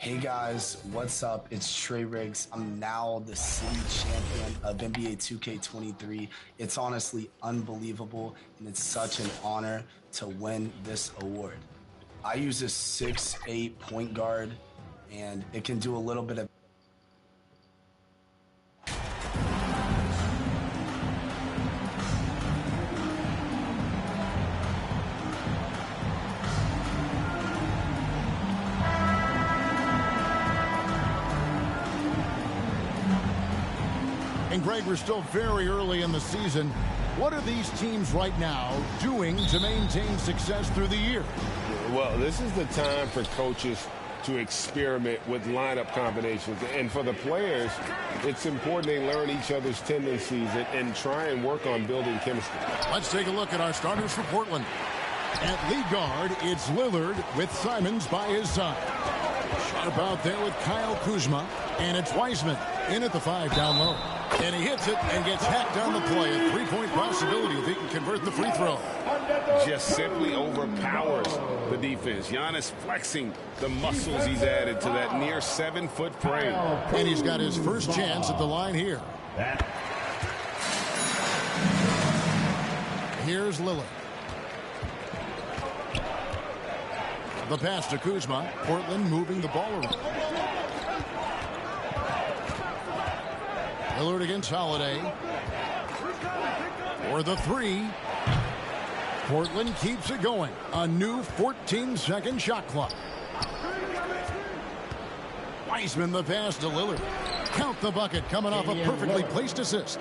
Hey guys, what's up? It's Trey Riggs. I'm now the city champion of NBA 2K23. It's honestly unbelievable, and it's such an honor to win this award. I use a 6'8" point guard, and it can do a little bit of And Greg, we're still very early in the season. What are these teams right now doing to maintain success through the year? Well, this is the time for coaches to experiment with lineup combinations. And for the players, it's important they learn each other's tendencies and try and work on building chemistry. Let's take a look at our starters for Portland. At lead guard, it's Lillard with Simons by his side. Sharp out there with Kyle Kuzma. And it's Wiseman in at the 5 down low. And he hits it and gets hacked on the play. A three-point possibility if he can convert the free throw. Just simply overpowers the defense. Giannis flexing the muscles he's added to that near 7-foot frame. And he's got his first chance at the line here. Here's Lillard. The pass to Kuzma. Portland moving the ball around. Lillard against Holiday. For the 3. Portland keeps it going. A new 14-second shot clock. Wiseman the pass to Lillard. Count the bucket coming off a perfectly placed assist.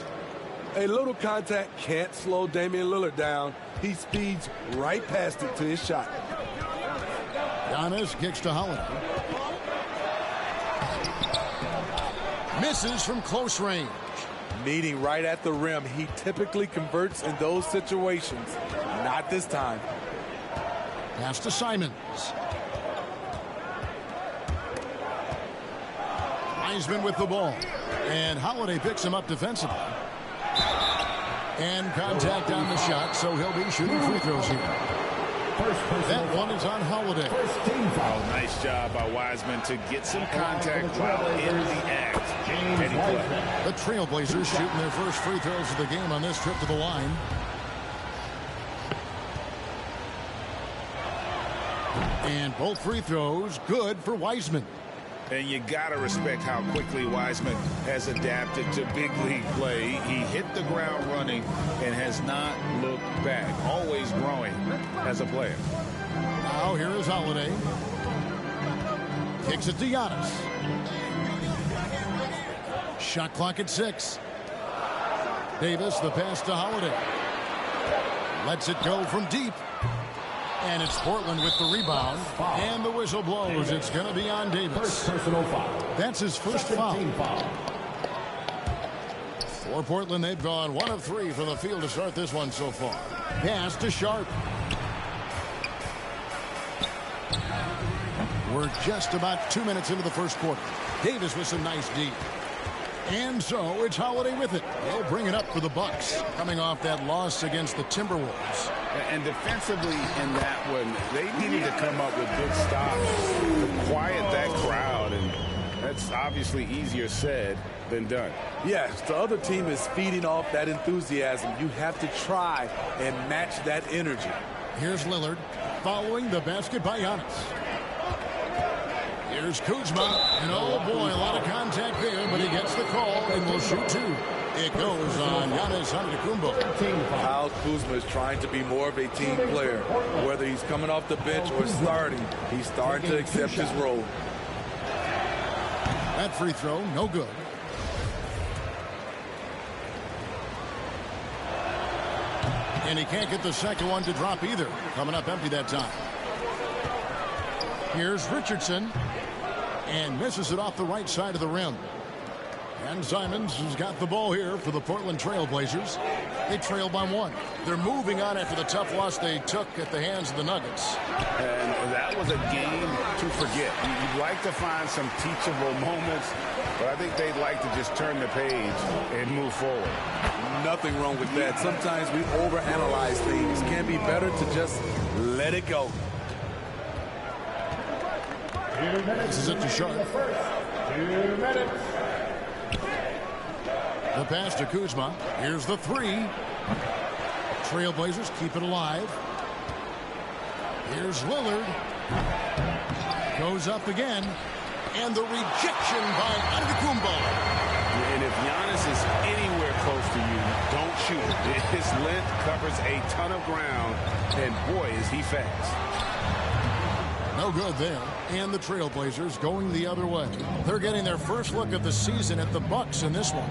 A little contact can't slow Damian Lillard down. He speeds right past it to his shot. Giannis kicks to Holiday. Misses from close range. Meeting right at the rim. He typically converts in those situations. Not this time. Pass to Simons. Wiseman with the ball. And Holiday picks him up defensively. And contact on the shot, so he'll be shooting free throws here. That one is on Holiday. Oh, nice job by Wiseman to get some contact while in the act. The Trailblazers shooting their first free throws of the game on this trip to the line. And both free throws good for Wiseman. And you got to respect how quickly Wiseman has adapted to big league play. He hit the ground running and has not looked back. Always growing as a player. Now here is Holiday. Kicks it to Giannis. Shot clock at 6. Davis, the pass to Holiday. Lets it go from deep. And it's Portland with the rebound. And the whistle blows. It's going to be on Davis. First personal foul. That's his first foul. For Portland, they've gone 1 of 3 from the field to start this one so far. Pass to Sharp. We're just about 2 minutes into the first quarter. Davis with some nice D. And so it's Holiday with it. They'll bring it up for the Bucks, coming off that loss against the Timberwolves. And defensively in that one, they needed to come up with good stops to quiet that crowd. And that's obviously easier said than done. Yes, the other team is feeding off that enthusiasm. You have to try and match that energy. Here's Lillard following the basket by Giannis. Here's Kuzma, and oh boy, a lot of contact there, but he gets the call and will shoot 2. It goes on Giannis Antetokounmpo. Kyle Kuzma is trying to be more of a team player. Whether he's coming off the bench or starting, he's starting to accept his role. That free throw, no good. And he can't get the second one to drop either. Coming up empty that time. Here's Richardson. And misses it off the right side of the rim. And Simons has got the ball here for the Portland Trailblazers. They trail by 1. They're moving on after the tough loss they took at the hands of the Nuggets. And that was a game to forget. You'd like to find some teachable moments, but I think they'd like to just turn the page and move forward. Nothing wrong with that. Sometimes we overanalyze things. It can be better to just let it go. This is it to Sharp. The pass to Kuzma. Here's the three. Trailblazers keep it alive. Here's Lillard. Goes up again. And the rejection by Antetokounmpo. And if Giannis is anywhere close to you, don't shoot. His length covers a ton of ground, and boy, is he fast. No good there. And the Trailblazers going the other way. They're getting their first look of the season at the Bucks in this one.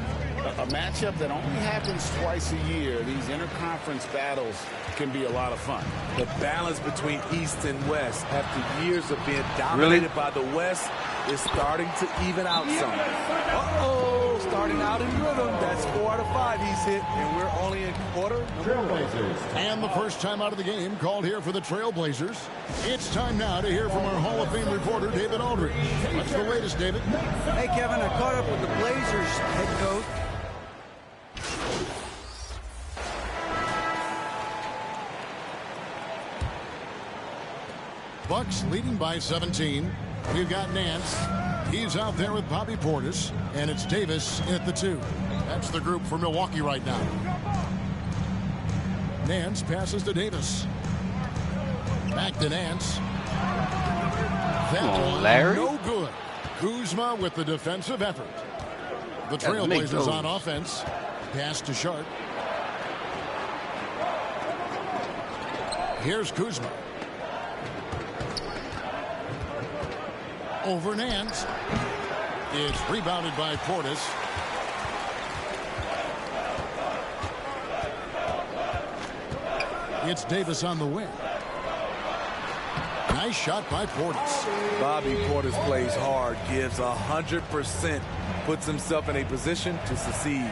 A matchup that only happens twice a year. These interconference battles can be a lot of fun. The balance between East and West after years of being dominated by the West is starting to even out some. Uh-oh, starting out in rhythm. That's 4 out of 5 he's hit, and we're only in quarter. Trailblazers. And the first time out of the game called here for the Trailblazers. It's time now to hear from our Hall of Fame reporter, David Aldridge. What's the latest, David? Hey, Kevin, I caught up with the Blazers head coach. Bucks leading by 17. We've got Nance. He's out there with Bobby Portis. And it's Davis at the 2. That's the group for Milwaukee right now. Nance passes to Davis. Back to Nance. That one, Larry. no good. Kuzma with the defensive effort. The Trailblazers on offense. Pass to Sharp. Here's Kuzma. Over Nance. It's rebounded by Portis. It's Davis on the wing. Nice shot by Portis. Bobby Portis plays hard, gives 100%, puts himself in a position to succeed.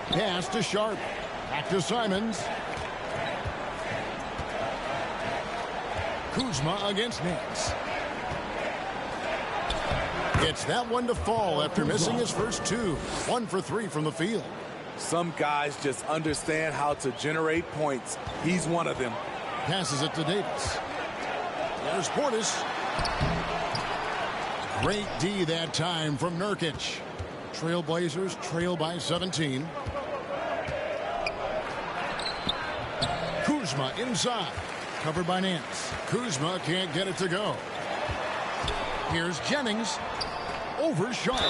Pass to Sharp. Back to Simons. Kuzma against Nance. Gets that one to fall after missing his first 2. 1 for 3 from the field. Some guys just understand how to generate points. He's one of them. Passes it to Davis. There's Portis. Great D that time from Nurkic. Trailblazers trail by 17. Kuzma inside. Covered by Nance. Kuzma can't get it to go. Here's Jennings. Over Sharp.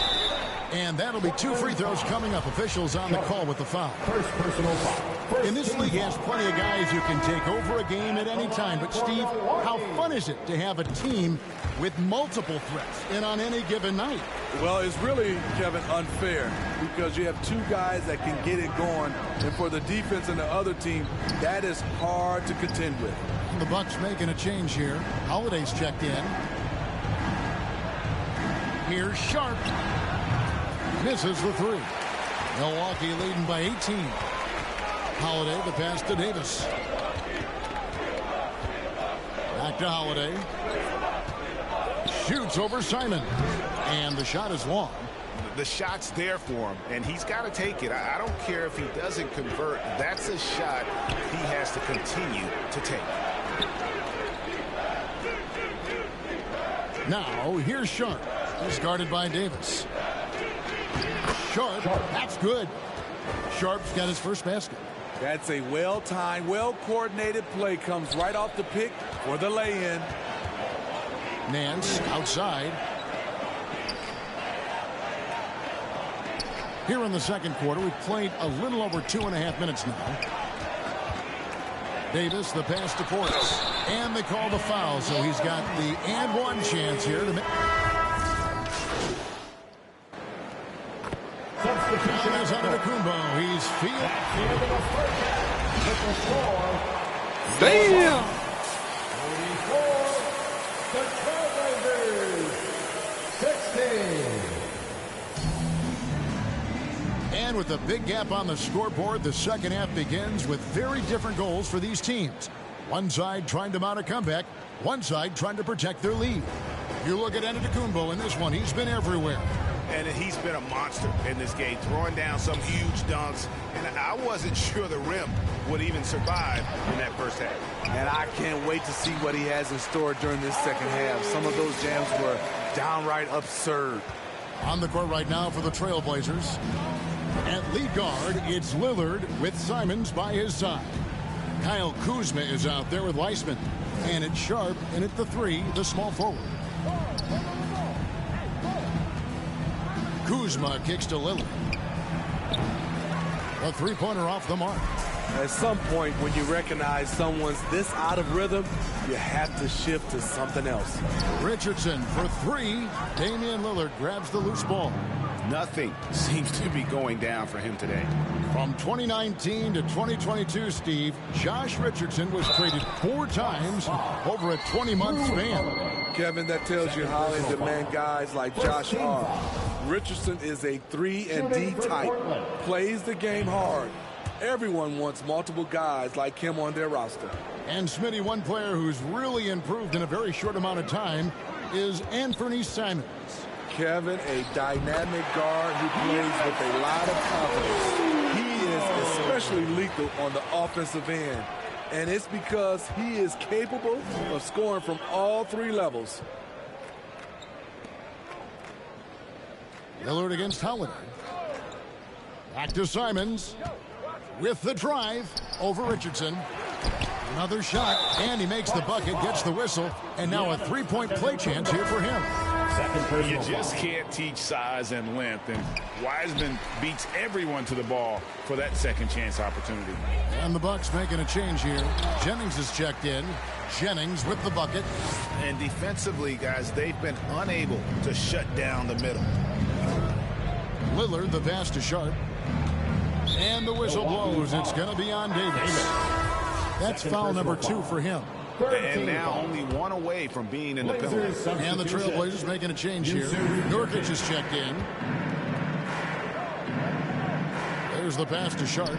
And that'll be 2 free throws coming up. Officials on the call with the foul. First personal foul. And this league has plenty of guys who can take over a game at any time. But, Steve, how fun is it to have a team with multiple threats and on any given night? Well, it's really, Kevin, unfair because you have 2 guys that can get it going. And for the defense and the other team, that is hard to contend with. The Bucks making a change here. Holiday's checked in. Here's Sharp. Misses the 3. Milwaukee leading by 18. Holiday, the pass to Davis. Back to Holiday. Shoots over Simon. And the shot is long. The shot's there for him, and he's got to take it. I don't care if he doesn't convert. That's a shot he has to continue to take. Now, here's Sharp. He's guarded by Davis. Sharp, that's good. Sharp's got his first basket. That's a well-timed, well-coordinated play. Comes right off the pick for the lay-in. Nance outside. Here in the second quarter, we've played a little over 2.5 minutes now. Davis, the pass to Portis. And they call the foul, so he's got the and one chance here to make. Substitution is Antetokounmpo. He's field. Damn! And with a big gap on the scoreboard, the second half begins with very different goals for these teams. One side trying to mount a comeback, one side trying to protect their lead. You look at Antetokounmpo in this one, he's been everywhere. And he's been a monster in this game, throwing down some huge dunks. And I wasn't sure the rim would even survive in that first half. And I can't wait to see what he has in store during this second half. Some of those jams were downright absurd. On the court right now for the Trailblazers. At lead guard, it's Lillard with Simons by his side. Kyle Kuzma is out there with Weissman. And it's Sharp in at the 3, the small forward. Kuzma kicks to Lillard. A three-pointer off the mark. At some point, when you recognize someone's this out of rhythm, you have to shift to something else. Richardson for 3. Damian Lillard grabs the loose ball. Nothing seems to be going down for him today. From 2019 to 2022, Steve, Josh Richardson was traded 4 times over a 20-month span. Kevin, that tells you how in demand guys like Josh are. Richardson is a 3-and-D type, plays the game hard. Everyone wants multiple guys like him on their roster. And Smitty, one player who's really improved in a very short amount of time is Anthony Simons. Kevin, a dynamic guard who plays with a lot of confidence. He is especially lethal on the offensive end. And it's because he is capable of scoring from all 3 levels. Lillard against Holiday. Back to Simons with the drive over Richardson. Another shot, and he makes the bucket, gets the whistle, and now a 3-point play chance here for him. You just can't teach size and length, and Wiseman beats everyone to the ball for that second chance opportunity. And the Bucks making a change here. Jennings is checked in. Jennings with the bucket. And defensively, guys, they've been unable to shut down the middle. Lillard, the pass to Sharp. And the whistle blows. It's going to be on Davis. That's foul number 2 for him. And now only 1 away from being in the penalty. And the Trailblazers making a change here. Nurkic is checked in. There's the pass to Sharp.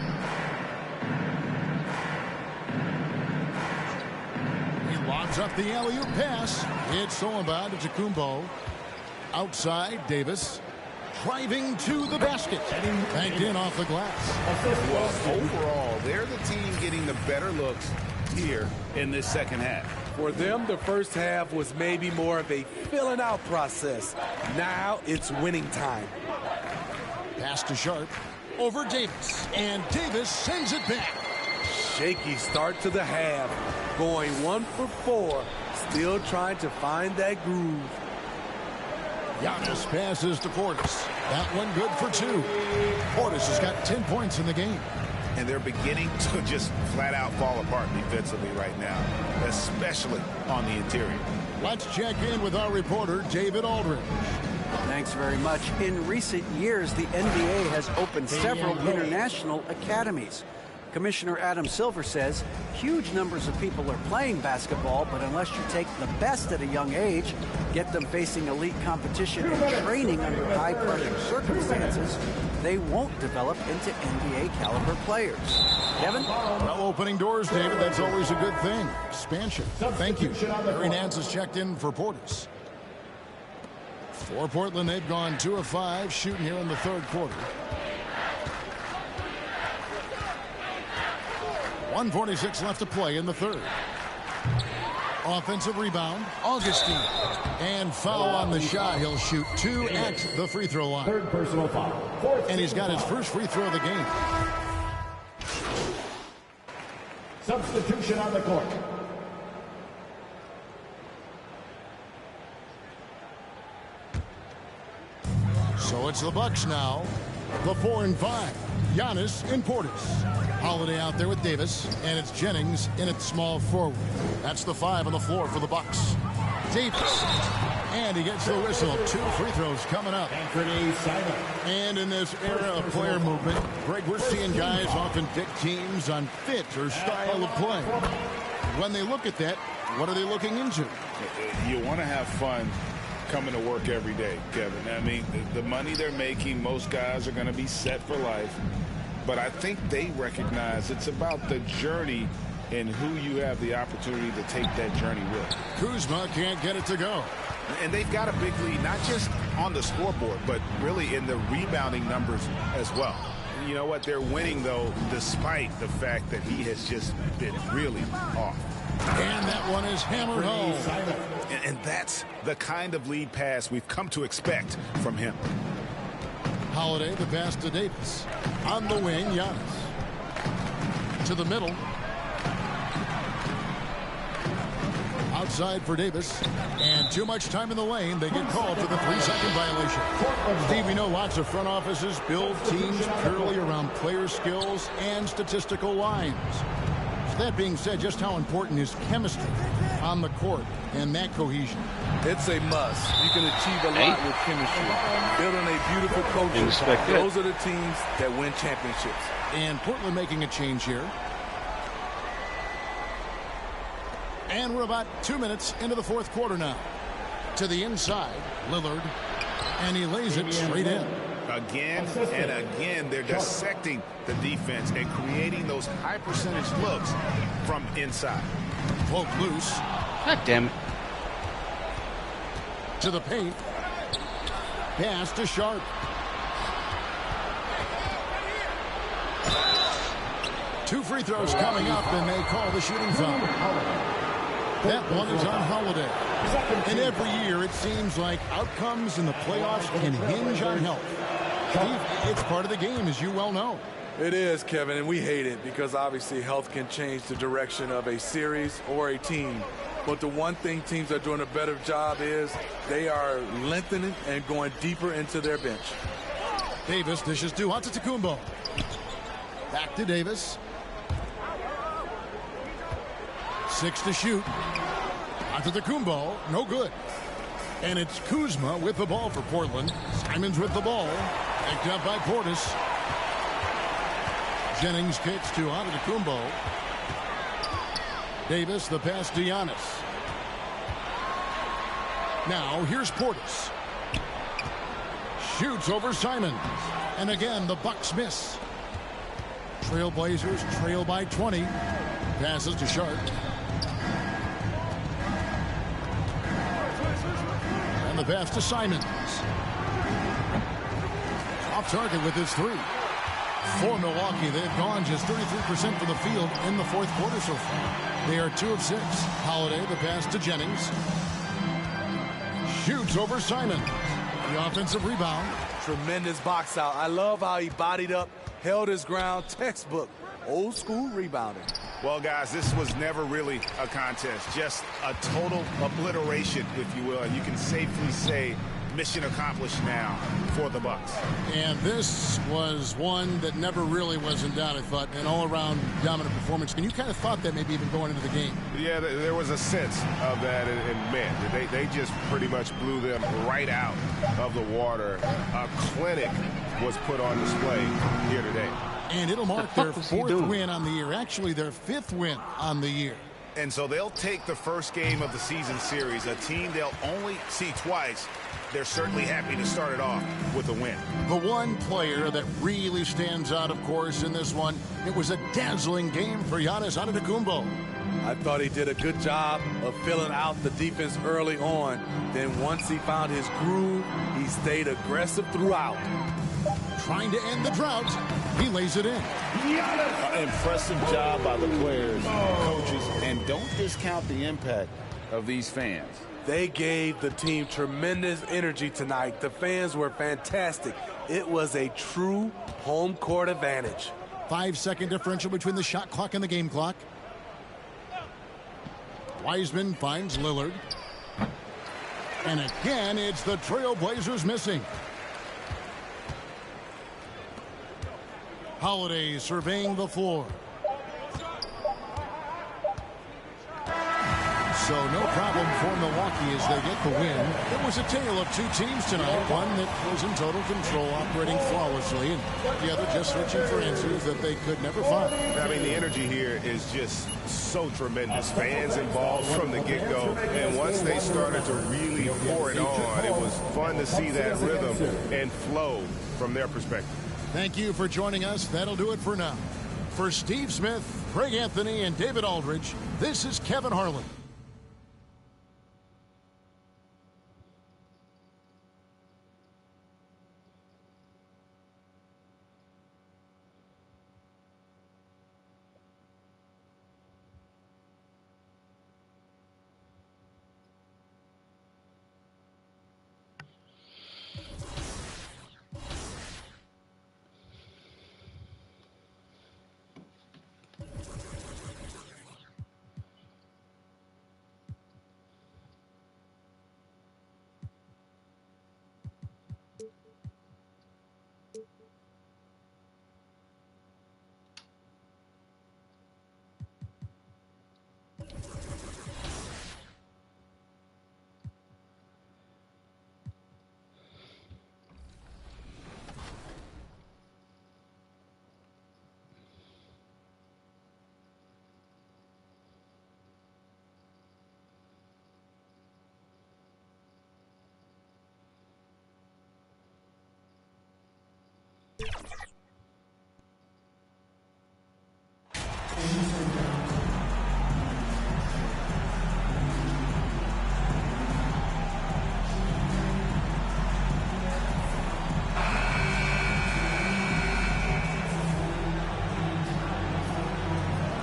He lobs up the alley-oop pass. It's Solomon to Kumbo. Outside, Davis. Driving to the basket. Banked in off the glass. Well, overall, they're the team getting the better looks here in this second half. For them, the first half was maybe more of a filling out process. Now it's winning time. Pass to Sharp. Over Davis. And Davis sends it back. Shaky start to the half. Going 1 for 4. Still trying to find that groove. Giannis passes to Portis. That one good for 2. Portis has got 10 points in the game. And they're beginning to just flat out fall apart defensively right now, especially on the interior. Let's check in with our reporter, David Aldridge. Thanks very much. In recent years, the NBA has opened several international academies. Commissioner Adam Silver says huge numbers of people are playing basketball, but unless you take the best at a young age, get them facing elite competition and training under high-pressure circumstances, they won't develop into NBA-caliber players. Kevin? Well, opening doors, David, that's always a good thing. Expansion. Thank you. Larry Nance has checked in for Portis. For Portland, they've gone 2 of 5 shooting here in the 3rd quarter. 1:46 left to play in the 3rd. Offensive rebound, Augustine. And foul on the shot. He'll shoot 2 at the free throw line. 3rd personal foul. And he's got his first free throw of the game. Substitution on the court. So it's the Bucks now. The 4 and 5. Giannis and Portis. Holiday out there with Davis, and it's Jennings in at small forward. That's the 5 on the floor for the Bucks. Davis, and he gets the whistle. 2 free throws coming up. Anthony Simons. And in this era of player movement, Greg, we're seeing guys often pick teams on fit or style of play. When they look at that, what are they looking into? You want to have fun coming to work every day, Kevin. I mean, the money they're making, most guys are going to be set for life. But I think they recognize it's about the journey and who you have the opportunity to take that journey with. Kuzma can't get it to go. And they've got a big lead, not just on the scoreboard, but really in the rebounding numbers as well. You know what? They're winning, though, despite the fact that he has just been really off. And that one is hammered home. And that's the kind of lead pass we've come to expect from him. Holiday, the pass to Davis. On the wing, Giannis. To the middle. Outside for Davis. And too much time in the lane. They get called for the 3-second violation. Steve, we know lots of front offices build teams purely around player skills and statistical lines. That being said, just how important is chemistry on the court and that cohesion? It's a must. You can achieve a lot with chemistry. Building a beautiful coaching. Those are the teams that win championships. And Portland making a change here. And we're about 2 minutes into the fourth quarter now. To the inside, Lillard. And he lays it straight in. Again and again, they're dissecting the defense and creating those high percentage looks from inside. Poke loose. God damn it. To the paint. Pass to Sharp. Two free throws coming up, and they call the shooting foul. That one is on Holiday. And every year it seems like outcomes in the playoffs can hinge on health. Steve, it's part of the game, as you well know. It is, Kevin, and we hate it because obviously health can change the direction of a series or a team. But the one thing teams are doing a better job is they are lengthening and going deeper into their bench. Davis dishes to Antetokounmpo. Back to Davis. 6 to shoot. Antetokounmpo, no good. And it's Kuzma with the ball for Portland. Simons with the ball. Picked up by Portis. Jennings kicks to Antetokounmpo. Davis, the pass to Giannis. Now, here's Portis. Shoots over Simons. And again, the Bucks miss. Trailblazers trail by 20. Passes to Sharp. And the pass to Simons. Off target with his three. For Milwaukee, they've gone just 33% from the field in the fourth quarter so far. They are 2 of 6. Holiday, the pass to Jennings. Shoots over Simons. The offensive rebound. Tremendous box out. I love how he bodied up, held his ground. Textbook. Old school rebounding. Well, guys, this was never really a contest. Just a total obliteration, if you will. And you can safely say mission accomplished now for the Bucks. And this was one that never really was in doubt, I thought. An all-around dominant performance. And you kind of thought that maybe even going into the game. Yeah, there was a sense of that. And man, they just pretty much blew them right out of the water. A clinic was put on display here today. And it'll mark their 4th win on the year. Actually, their 5th win on the year. And so they'll take the first game of the season series, a team they'll only see twice. They're certainly happy to start it off with a win. The one player that really stands out, of course, in this one, it was a dazzling game for Giannis Antetokounmpo. I thought he did a good job of filling out the defense early on. Then once he found his groove, he stayed aggressive throughout. Trying to end the drought, he lays it in. Impressive job by the players, coaches, and don't discount the impact of these fans. They gave the team tremendous energy tonight. The fans were fantastic. It was a true home court advantage. 5-second differential between the shot clock and the game clock. Wiseman finds Lillard. And again, it's the Trailblazers missing. Holiday surveying the floor. So no problem for Milwaukee as they get the win. It was a tale of 2 teams tonight. One that was in total control, operating flawlessly, and the other just searching for answers that they could never find. I mean, the energy here is just so tremendous. Fans involved from the get-go. And once they started to really pour it on, it was fun to see that rhythm and flow from their perspective. Thank you for joining us. That'll do it for now. For Steve Smith Greg Anthony and David Aldridge, this is Kevin Harlan.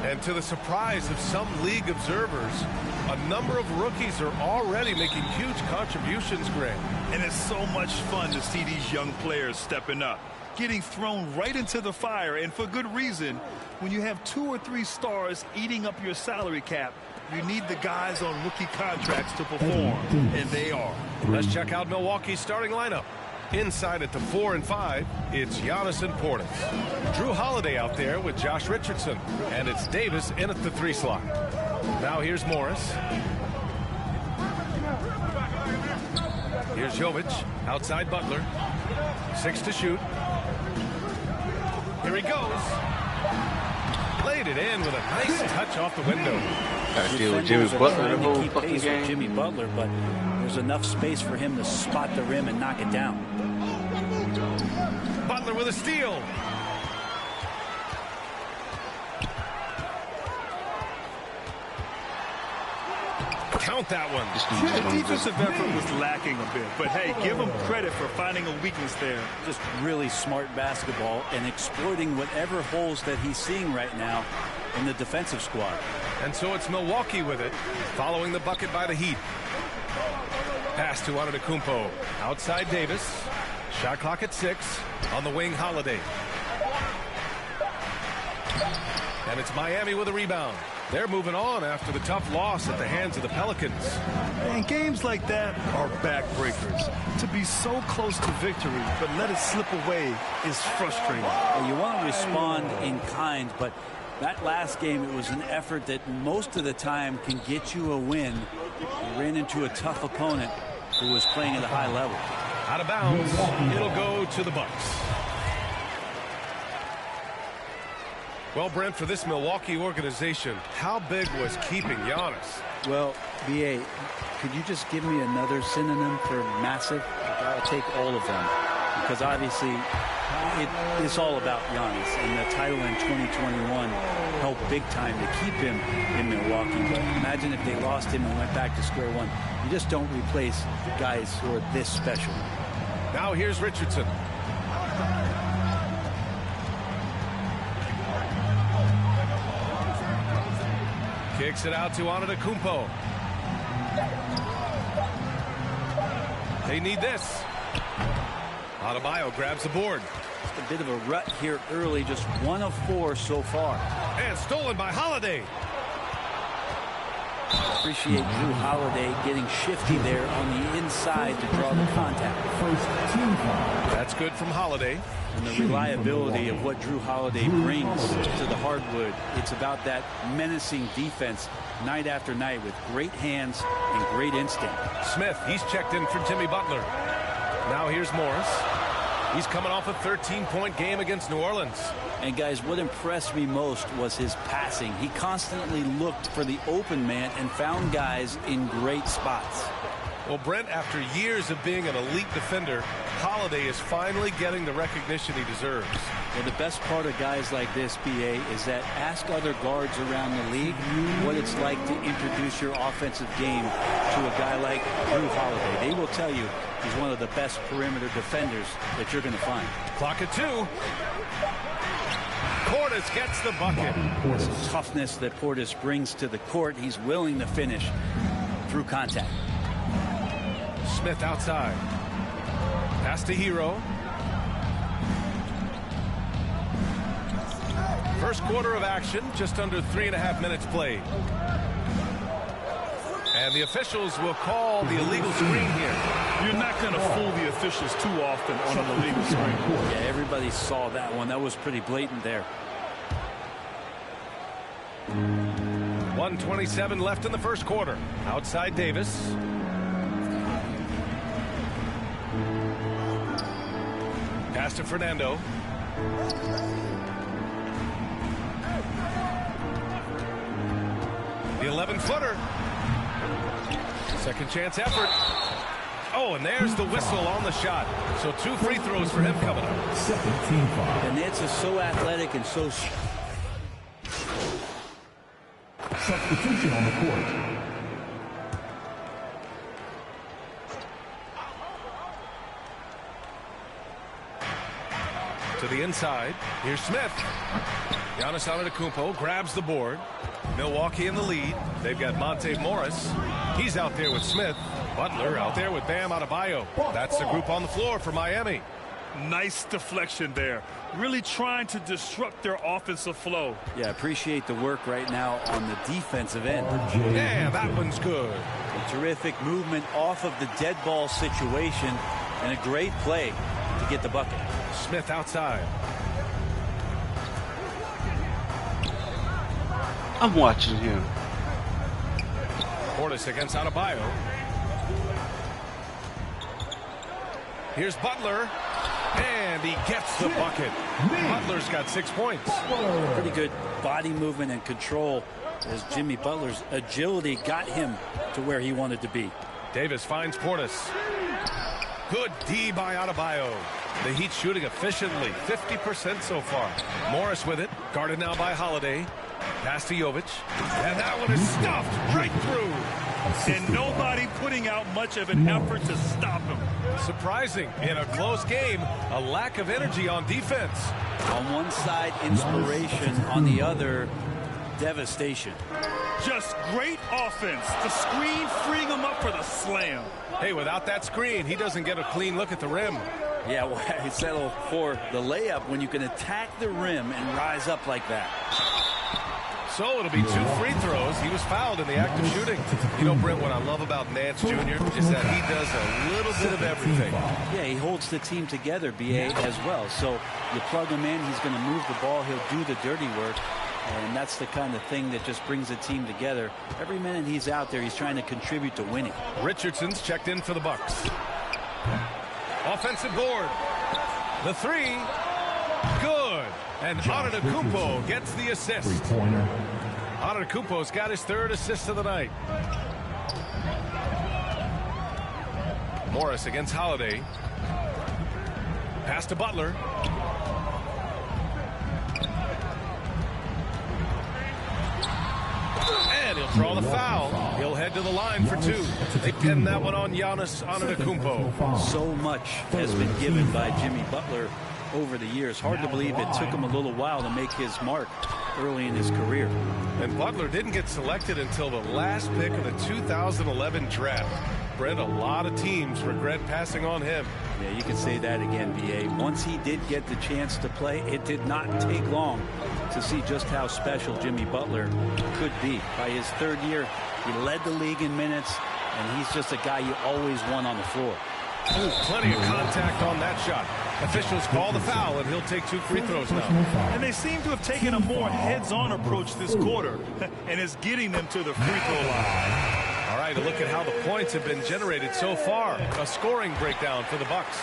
And to the surprise of some league observers, a number of rookies are already making huge contributions, Greg. And it's so much fun to see these young players stepping up, getting thrown right into the fire, and for good reason. When you have 2 or 3 stars eating up your salary cap, you need the guys on rookie contracts to perform, and they are. Let's check out Milwaukee's starting lineup. Inside at the 4 and 5, it's Giannis and Portis. Drew Holiday out there with Josh Richardson. And it's Davis in at the 3 slot. Now here's Morris. Here's Jovic. Outside Butler. 6 to shoot. Here he goes. Laid it in with a nice touch off the window. Got to deal with Jimmy Butler the whole keep fucking pace game. with Jimmy Butler, but there's enough space for him to spot the rim and knock it down. Butler with a steal. Count that one. The defensive effort was lacking a bit, but hey, give him credit for finding a weakness there. Just really smart basketball and exploiting whatever holes that he's seeing right now in the defensive squad. And so it's Milwaukee with it, following the bucket by the Heat. Pass to Antetokounmpo. Outside Davis. Shot clock at 6. On the wing, Holiday. And it's Miami with a rebound. They're moving on after the tough loss at the hands of the Pelicans. And games like that are backbreakers. To be so close to victory, but let it slip away is frustrating. Well, you want to respond in kind, but that last game, it was an effort that most of the time can get you a win. You ran into a tough opponent who was playing at a high level. Out of bounds. It'll go to the Bucks. Well, Brent, for this Milwaukee organization, how big was keeping Giannis? Well, B.A., could you just give me another synonym for massive? I'll take all of them. Because obviously, it's all about Giannis. And the title in 2021 helped big time to keep him in Milwaukee. But imagine if they lost him and went back to square one. You just don't replace guys who are this special. Now here's Richardson. Kicks it out to Antetokounmpo. They need this. Adebayo grabs the board. Just a bit of a rut here early, just 1 of 4 so far. And stolen by Holiday. Appreciate Drew Holiday getting shifty there on the inside to draw the contact. That's good from Holiday. And the reliability of what Drew Holiday brings to the hardwood. It's about that menacing defense night after night with great hands and great instinct. Smith, he's checked in for Jimmy Butler. Now here's Morris. He's coming off a 13-point game against New Orleans. And guys, what impressed me most was his passing. He constantly looked for the open man and found guys in great spots. Well, Brent, after years of being an elite defender, Holiday is finally getting the recognition he deserves. Well, the best part of guys like this, BA, is that ask other guards around the league what it's like to introduce your offensive game to a guy like Drew Holiday. They will tell you he's one of the best perimeter defenders that you're going to find. Clock at 2. Portis gets the bucket. The toughness that Portis brings to the court, he's willing to finish through contact. Smith outside. Pass to Hero. First quarter of action, just under 3.5 minutes played. And the officials will call the illegal screen here. You're not going to fool the officials too often on an illegal screen. Yeah, everybody saw that one. That was pretty blatant there. 1:27 left in the first quarter. Outside Davis. Pass to Fernando. The 11-footer. Second chance effort. Oh, and there's the whistle on the shot. So 2 free throws for him coming up. 17 foul. And Nance is so athletic and so... Substitution on the court. To the inside. Here's Smith. Giannis Antetokounmpo grabs the board. Milwaukee in the lead. They've got Monte Morris. He's out there with Smith. Butler out there with Bam Adebayo. That's the group on the floor for Miami. Nice deflection there. Really trying to disrupt their offensive flow. Yeah, appreciate the work right now on the defensive end. Yeah, that one's good. A terrific movement off of the dead ball situation and a great play to get the bucket. Smith outside. I'm watching him. Portis against Adebayo. Here's Butler. And he gets the bucket. Butler's got 6 points. Pretty good body movement and control as Jimmy Butler's agility got him to where he wanted to be. Davis finds Portis. Good D by Adebayo. The Heat shooting efficiently, 50% so far. Morris with it, guarded now by Holiday. Pass to Jovic. And that one is stuffed right through. And nobody putting out much of an effort to stop him. Surprising in a close game, a lack of energy on defense. On one side, inspiration. On the other, devastation. Just great offense. The screen freeing him up for the slam. Hey, without that screen, he doesn't get a clean look at the rim. Yeah, well, he settled for the layup when you can attack the rim and rise up like that. So it'll be 2 free throws. He was fouled in the act of shooting. You know, Brent, what I love about Nance Jr. is that he does a little bit of everything. Yeah, he holds the team together, BA, as well. So you plug him in, he's going to move the ball, he'll do the dirty work. And that's the kind of thing that just brings the team together. Every minute he's out there, he's trying to contribute to winning. Richardson's checked in for the Bucks. Offensive board. The 3. Good. And Antetokounmpo gets the assist. Antetokounmpo's got his 3rd assist of the night. Morris against Holiday. Pass to Butler. And he'll draw the foul. He'll head to the line for 2. They pin that one on Giannis Antetokounmpo. So much has been given by Jimmy Butler over the years. Hard to believe it took him a little while to make his mark early in his career. And Butler didn't get selected until the last pick of the 2011 draft. Brent, a lot of teams regret passing on him. Yeah, you can say that again, BA. Once he did get the chance to play, it did not take long to see just how special Jimmy Butler could be. By his 3rd year, he led the league in minutes, and he's just a guy you always want on the floor. Ooh, plenty of contact on that shot. Officials call the foul, and he'll take 2 free throws now. And they seem to have taken a more heads-on approach this quarter, and it's getting them to the free throw line. All right, a look at how the points have been generated so far. A scoring breakdown for the Bucks.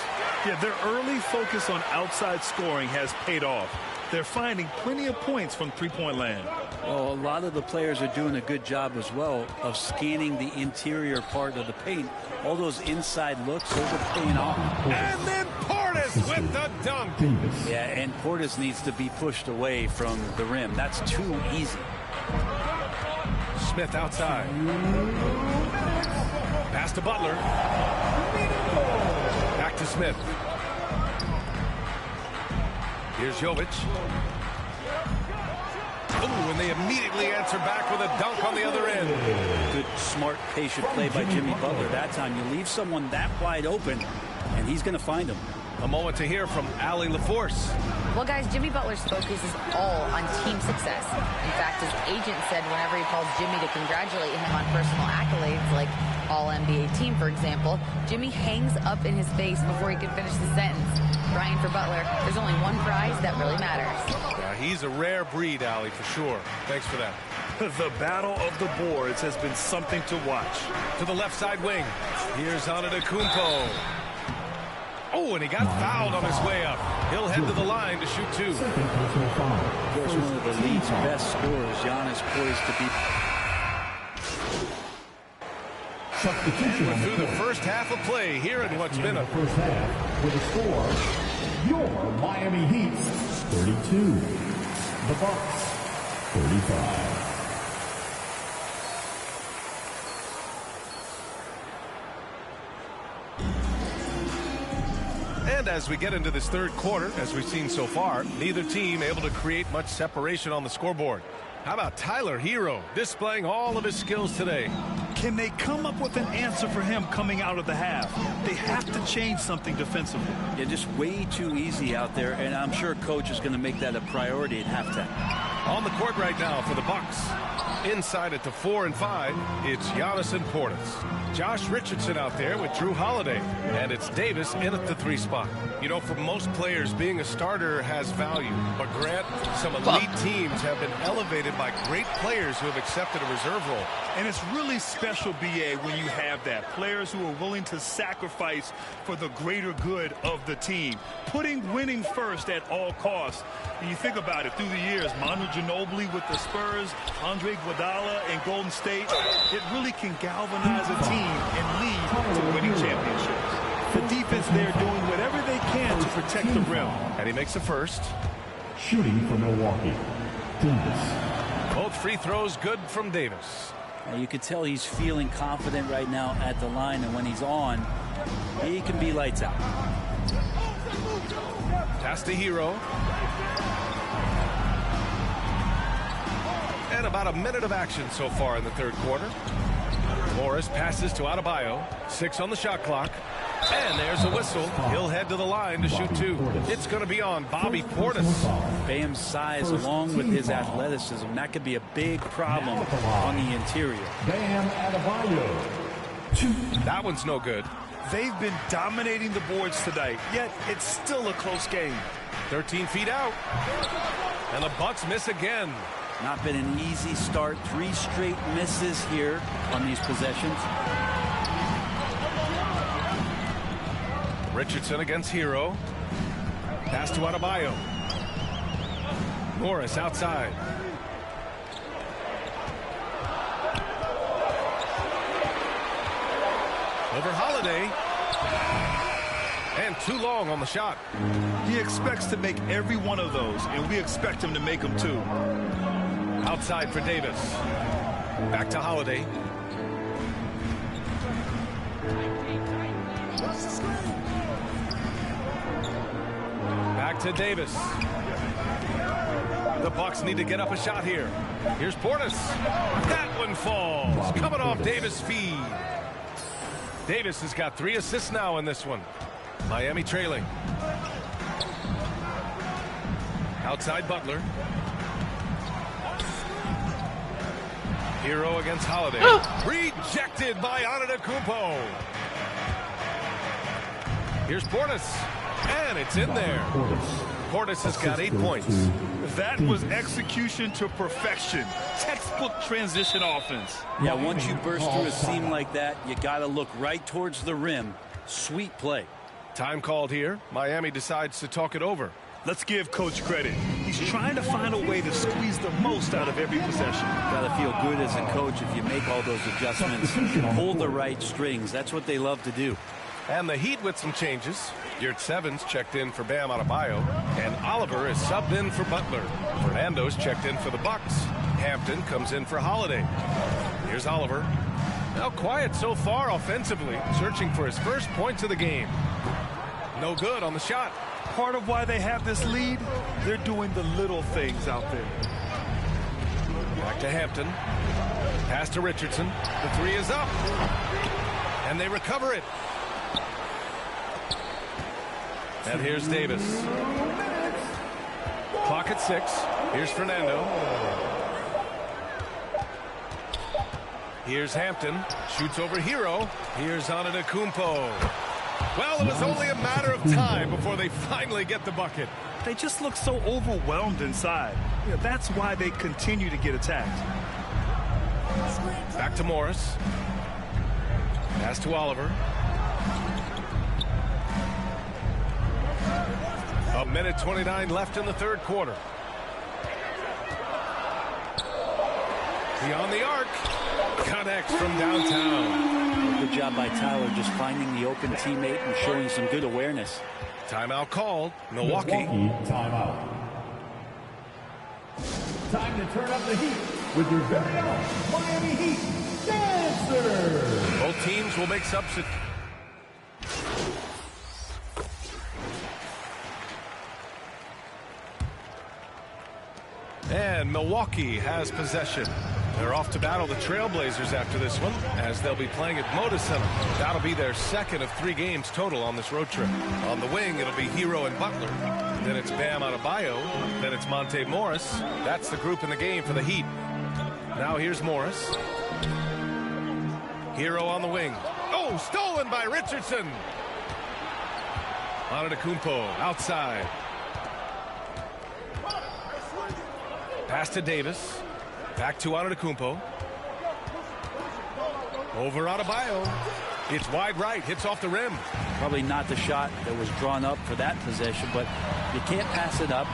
Yeah, their early focus on outside scoring has paid off. they're finding plenty of points from three-point land. Well, a lot of the players are doing a good job as well of scanning the interior part of the paint. All those inside looks, those are paying off. And then Portis with the dunk. Yeah, and Portis needs to be pushed away from the rim. That's too easy. Smith outside. Pass to Butler. Back to Smith. Here's Jovic. Oh, and they immediately answer back with a dunk on the other end. Good, smart, patient play by Jimmy Butler. That time you leave someone that wide open, and he's going to find him. A moment to hear from Allie LaForce. Well, guys, Jimmy Butler's focus is all on team success. In fact, his agent said whenever he calls Jimmy to congratulate him on personal accolades, like All-NBA team, for example, Jimmy hangs up in his face before he can finish the sentence. Brian, for Butler, there's only one prize that really matters. Yeah, he's a rare breed, Allie, for sure. Thanks for that. The battle of the boards has been something to watch. To the left side wing. Here's Antetokounmpo. Oh, and he got fouled on his way up. He'll head to the line to shoot two. Of course, one of the league's best scorers, Giannis, poised to be. Substitution. We're through the first half of play here in what's been a first half with a score. Your Miami Heat 32. The Bucks 35. And as we get into this third quarter, as we've seen so far, neither team able to create much separation on the scoreboard. How about Tyler Hero displaying all of his skills today? Can they come up with an answer for him coming out of the half? They have to change something defensively. Yeah, just way too easy out there, and I'm sure coach is going to make that a priority at halftime. On the court right now for the Bucks. Inside at the 4 and 5, it's Giannis and Portis. Josh Richardson out there with Drew Holiday. And it's Davis in at the 3 spot. You know, for most players, being a starter has value. But Grant, some elite teams have been elevated by great players who have accepted a reserve role. And it's really special, B.A., when you have that. Players who are willing to sacrifice for the greater good of the team. Putting winning first at all costs. And you think about it, through the years, Manu Ginobili with the Spurs, Andre Iguodala in Golden State, it really can galvanize a team and lead to winning championships. The defense there doing whatever they can to protect the rim. And he makes the first. Shooting for Milwaukee, Davis. Both free throws good from Davis. Now you can tell he's feeling confident right now at the line, and when he's on, he can be lights out. Pass to Hero. And about a minute of action so far in the third quarter. Morris passes to Adebayo. 6 on the shot clock. And there's a whistle. He'll head to the line to shoot 2. It's going to be on Bobby Portis. Bam's size along with his athleticism, that could be a big problem on the interior. Bam Adebayo. 2. That one's no good. They've been dominating the boards tonight, yet it's still a close game. 13 feet out. And the Bucks miss again. Not been an easy start. 3 straight misses here on these possessions. Richardson against Hero. Pass to Adebayo. Morris outside. Over Holiday. And too long on the shot. He expects to make every one of those, and we expect him to make them too. Outside for Davis. Back to Holiday. Back to Davis. The Bucks need to get up a shot here. Here's Portis. That one falls. Coming off Davis' feed. Davis has got 3 assists now in this one. Miami trailing. Outside Butler. Hero against Holiday. Rejected by Antetokounmpo. Here's Portis. And it's in there. Portis has got 8 points. That was execution to perfection. Textbook transition offense. Yeah, once you burst through a seam like that, you got to look right towards the rim. Sweet play. Time called here. Miami decides to talk it over. Let's give Coach credit. He He's trying to find a way to squeeze the most out of every possession. Got to feel good as a coach if you make all those adjustments. Pull the right strings. That's what they love to do. And the Heat with some changes. Yurts Evans checked in for Bam Adebayo, and Oliver is subbed in for Butler. Fernando's checked in for the Bucks. Hampton comes in for Holiday. Here's Oliver. Now quiet so far offensively, searching for his first points of the game. No good on the shot. Part of why they have this lead, they're doing the little things out there. Back to Hampton. Pass to Richardson. The three is up. And they recover it. And here's Davis. Clock at 6. Here's Fernando. Here's Hampton. Shoots over Hero. Here's Antetokounmpo. Well, it was only a matter of time before they finally get the bucket. They just look so overwhelmed inside. Yeah, that's why they continue to get attacked. Back to Morris. Pass to Oliver. A minute 29 left in the third quarter. Beyond the arc. Connects from downtown. Good job by Tyler just finding the open teammate and showing some good awareness. Timeout called. Milwaukee. Timeout. Time to turn up the heat with your very own Miami Heat Dancer. Both teams will make substitutes. And Milwaukee has possession. They're off to battle the Trailblazers after this one, as they'll be playing at Moda Center. That'll be their second of 3 games total on this road trip. On the wing, it'll be Hero and Butler. Then it's Bam Adebayo. Then it's Monte Morris. That's the group in the game for the Heat. Now here's Morris. Hero on the wing. Oh, stolen by Richardson. Antetokounmpo outside. Pass to Davis. Back to Antetokounmpo. Over Adebayo. It's wide right. Hits off the rim. Probably not the shot that was drawn up for that possession, but you can't pass it up,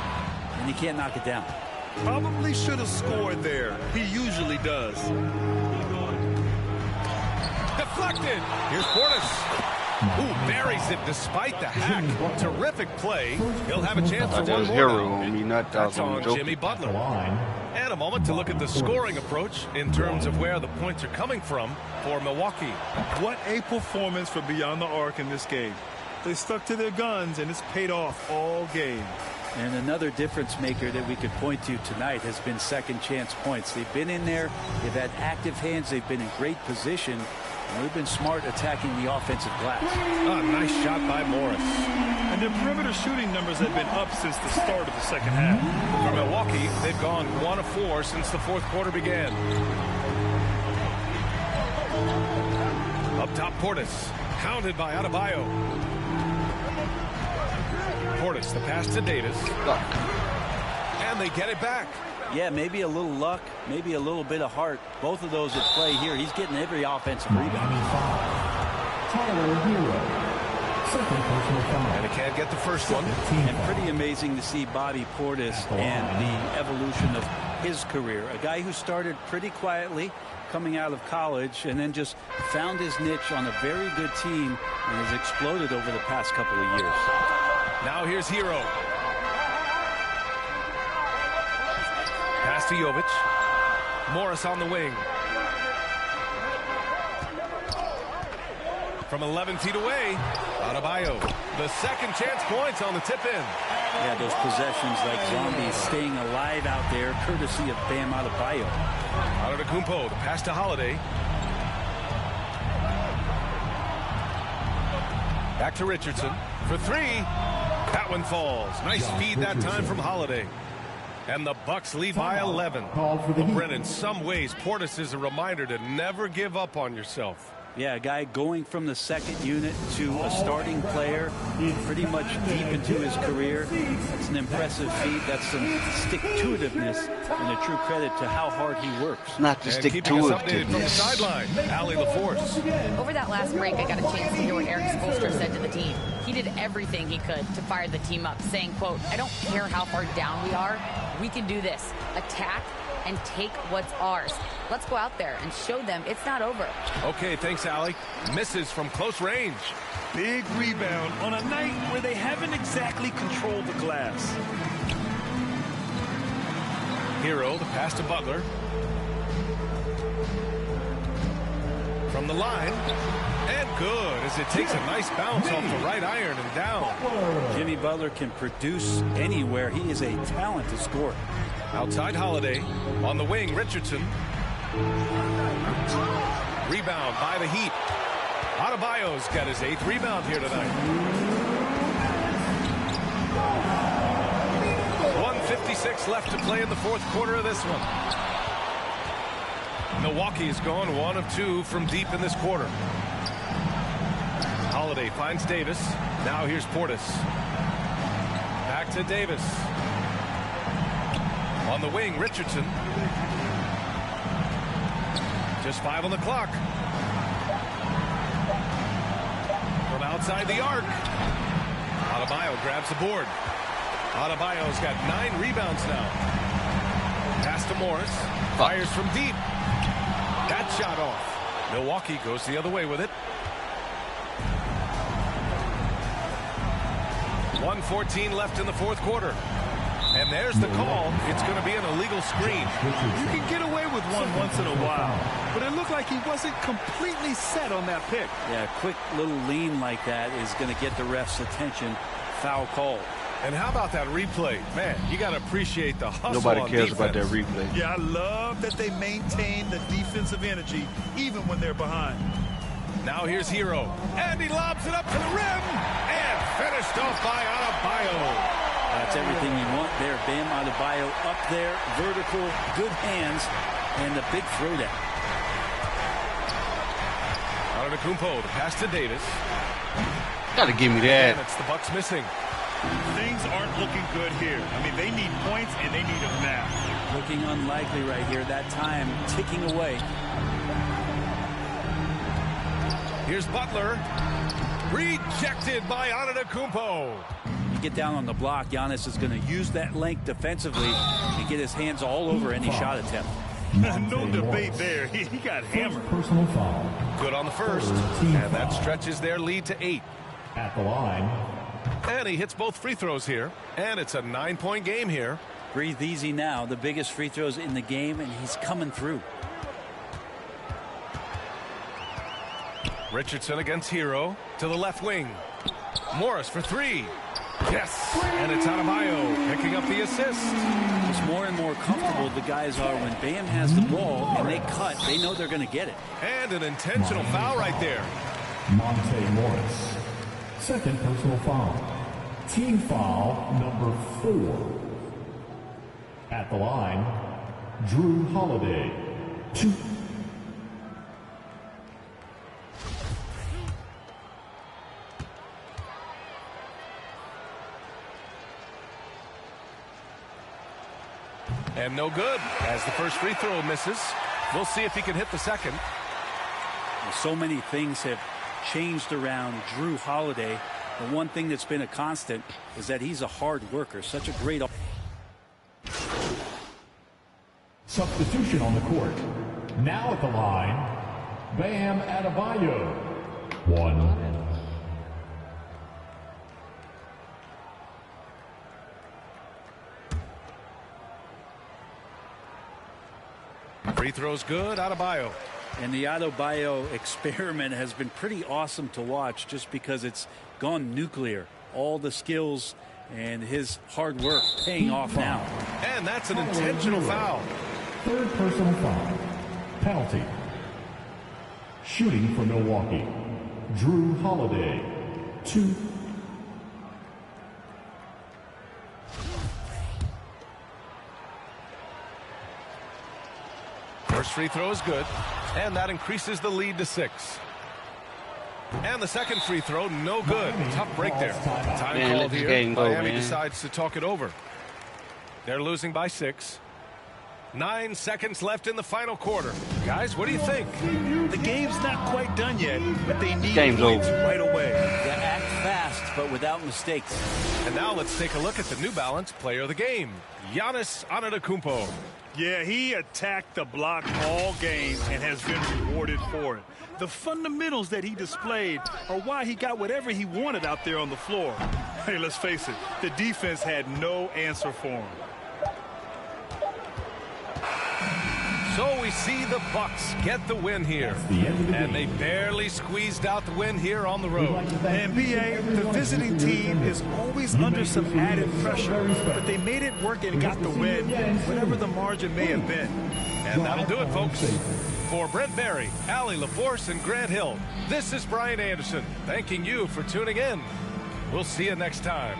and you can't knock it down. Probably should have scored there. He usually does. Deflected. Here's Portis. Ooh, buries it despite the hack. Terrific play. He'll have a chance for one more. That's on Jimmy Butler. And a moment to look at the scoring approach in terms of where the points are coming from for Milwaukee. What a performance for Beyond the Arc in this game. They stuck to their guns, and it's paid off all game. And another difference maker that we could point to tonight has been second chance points. They've been in there. They've had active hands. They've been in great position. And they've been smart attacking the offensive glass. Oh, nice shot by Morris. And their perimeter shooting numbers have been up since the start of the second half. For Milwaukee, they've gone 1 of 4 since the fourth quarter began. Up top, Portis. Hounded by Adebayo. Portis, the pass to Davis. And they get it back. Yeah, maybe a little luck, maybe a little bit of heart. Both of those at play here. He's getting every offensive rebound. Tyler Hero. Second personal foul. And he can't get the first one. And pretty amazing to see Bobby Portis and the evolution of his career. A guy who started pretty quietly coming out of college and then just found his niche on a very good team and has exploded over the past couple of years. Now here's Hero. Pass to Jovic. Morris on the wing. From 11 feet away, Adebayo. The second chance points on the tip-in. Yeah, those possessions like zombies staying alive out there, courtesy of Bam Adebayo. Antetokounmpo, the pass to Holiday. Back to Richardson for 3. That one falls. Nice feed that time from Holiday. And the Bucks lead by 11. Brent, in some ways, Portis is a reminder to never give up on yourself. Yeah, a guy going from the second unit to a starting player pretty much deep into his career. It's an impressive feat. That's some stick-to-itiveness and a true credit to how hard he works. Not to stick-to-itiveness. From the sideline, Allie LaForce. Over that last break, I got a chance to hear what Eric Spoelstra said to the team. He did everything he could to fire the team up, saying, quote, "I don't care how far down we are. We can do this. Attack and take what's ours. Let's go out there and show them it's not over." Okay, thanks, Allie. Misses from close range. Big rebound on a night where they haven't exactly controlled the glass. Hero, the pass to Butler. From the line. And good, as it takes a nice bounce off the right iron and down. Jimmy Butler can produce anywhere. He is a talented scorer. Outside Holiday. On the wing, Richardson. Rebound by the Heat. Adebayo's got his 8th rebound here tonight. 1:56 left to play in the 4th quarter of this one. Milwaukee has gone 1 of 2 from deep in this quarter. Holiday finds Davis. Now here's Portis. Back to Davis. On the wing, Richardson. Just 5 on the clock. From outside the arc. Adebayo grabs the board. Adebayo's got 9 rebounds now. Pass to Morris. Fires from deep. That shot off. Milwaukee goes the other way with it. 1:14 left in the 4th quarter. And there's the call. It's going to be an illegal screen. You can get away with one once in a while, but it looked like he wasn't completely set on that pick. Yeah, a quick little lean like that is going to get the ref's attention. Foul call. And how about that replay? Man, you got to appreciate the hustle. Nobody cares defense. about that replay. Yeah, I love that they maintain the defensive energy even when they're behind. Now here's Hero. And he lobs it up to the rim. And finished off by Adebayo. That's everything you want there. Bam Adebayo up there. Vertical, good hands, and the big throwdown. Antetokounmpo, the pass to Davis. Gotta give me that. And it's the Bucks missing. Things aren't looking good here. I mean, they need points, and they need them now. Looking unlikely right here. That time ticking away. Here's Butler. Rejected by Antetokounmpo. You get down on the block, Giannis is going to use that length defensively and get his hands all over any shot attempt. No debate there. He got hammered. Personal foul. Good on the first. And that stretches their lead to 8. At the line. And he hits both free throws here. And it's a 9-point game here. Breathe easy now. The biggest free throws in the game, and he's coming through. Richardson against Hero to the left wing. Morris for 3. Yes. And it's Adebayo picking up the assist. It's more and more comfortable the guys are when Bam has the ball and they cut. They know they're going to get it. And an intentional foul right there. Monte Morris. Second personal foul. Team foul number 4. At the line, Drew Holiday. 2. And no good as the first free throw misses. We'll see if he can hit the second. So many things have changed around Drew Holiday. The one thing that's been a constant is that he's a hard worker. Such a great. Substitution on the court. Now at the line, Bam Adebayo. 1. Free throw's good. Adebayo. And the Adebayo experiment has been pretty awesome to watch just because it's gone nuclear. All the skills and his hard work paying off now. And that's an intentional foul. Third personal foul. Penalty. Shooting for Milwaukee. Drew Holiday. 2. First free throw is good, and that increases the lead to 6. And the second free throw, no good. Tough break there. Time Man, called let this here. game go, Miami man. decides to talk it over. They're losing by 6. 9 seconds left in the final quarter. Guys, what do you think? The game's not quite done yet, but they need Game's points over. right away. Yeah, act fast, but without mistakes. And now let's take a look at the New Balance player of the game, Giannis Antetokounmpo. Yeah, he attacked the block all game and has been rewarded for it. The fundamentals that he displayed are why he got whatever he wanted out there on the floor. Hey, let's face it, the defense had no answer for him. So we see the Bucks get the win here. And they barely squeezed out the win here on the road. And BA, the visiting team is always under some added pressure, but they made it work and got the win, whatever the margin may have been. And that'll do it, folks. For Brent Barry, Allie LaForce, and Grant Hill, this is Brian Anderson, thanking you for tuning in. We'll see you next time.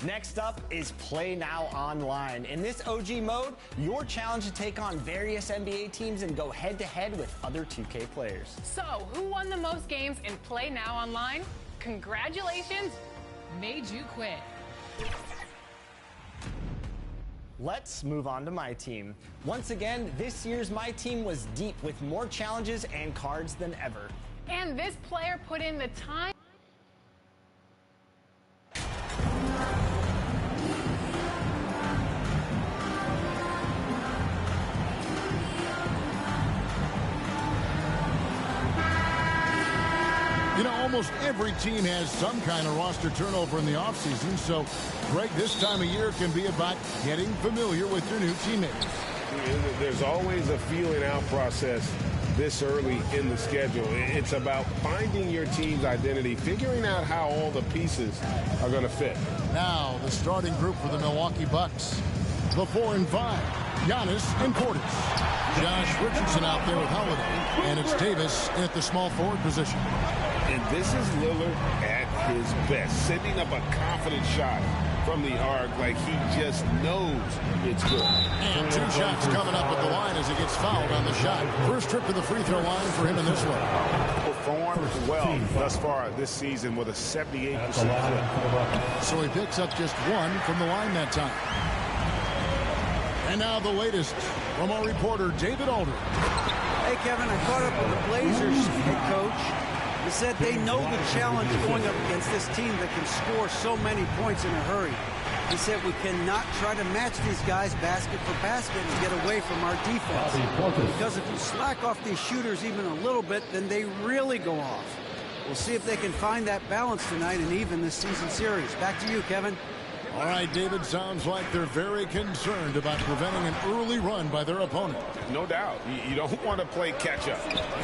Next up is Play Now Online. In this OG mode, you're challenged to take on various NBA teams and go head-to-head with other 2K players. So, who won the most games in Play Now Online? Congratulations, made you quit. Let's move on to my team. Once again, this year's My Team was deep with more challenges and cards than ever. And this player put in the time. You know, almost every team has some kind of roster turnover in the offseason, so, Greg, this time of year can be about getting familiar with your new teammates. There's always a feeling out process this early in the schedule. It's about finding your team's identity, figuring out how all the pieces are going to fit. Now, the starting group for the Milwaukee Bucks. The 4 and 5, Giannis and Portis. Josh Richardson out there with Holiday, and it's Davis at the small forward position. And this is Lillard at his best, sending up a confident shot from the arc like he just knows it's good. And 2 shots coming up at the line as he gets fouled on the shot. First trip to the free throw line for him in this one. Performed well thus far this season with a 78% clip. So he picks up just 1 from the line that time. And now the latest from our reporter, David Aldridge. Hey, Kevin, I caught up with the Blazers head coach. He said they know the challenge going up against this team that can score so many points in a hurry. He said we cannot try to match these guys basket for basket and get away from our defense. Because if you slack off these shooters even a little bit, then they really go off. We'll see if they can find that balance tonight and even this season series. Back to you, Kevin. All right, David, sounds like they're very concerned about preventing an early run by their opponent. No doubt. You don't want to play catch-up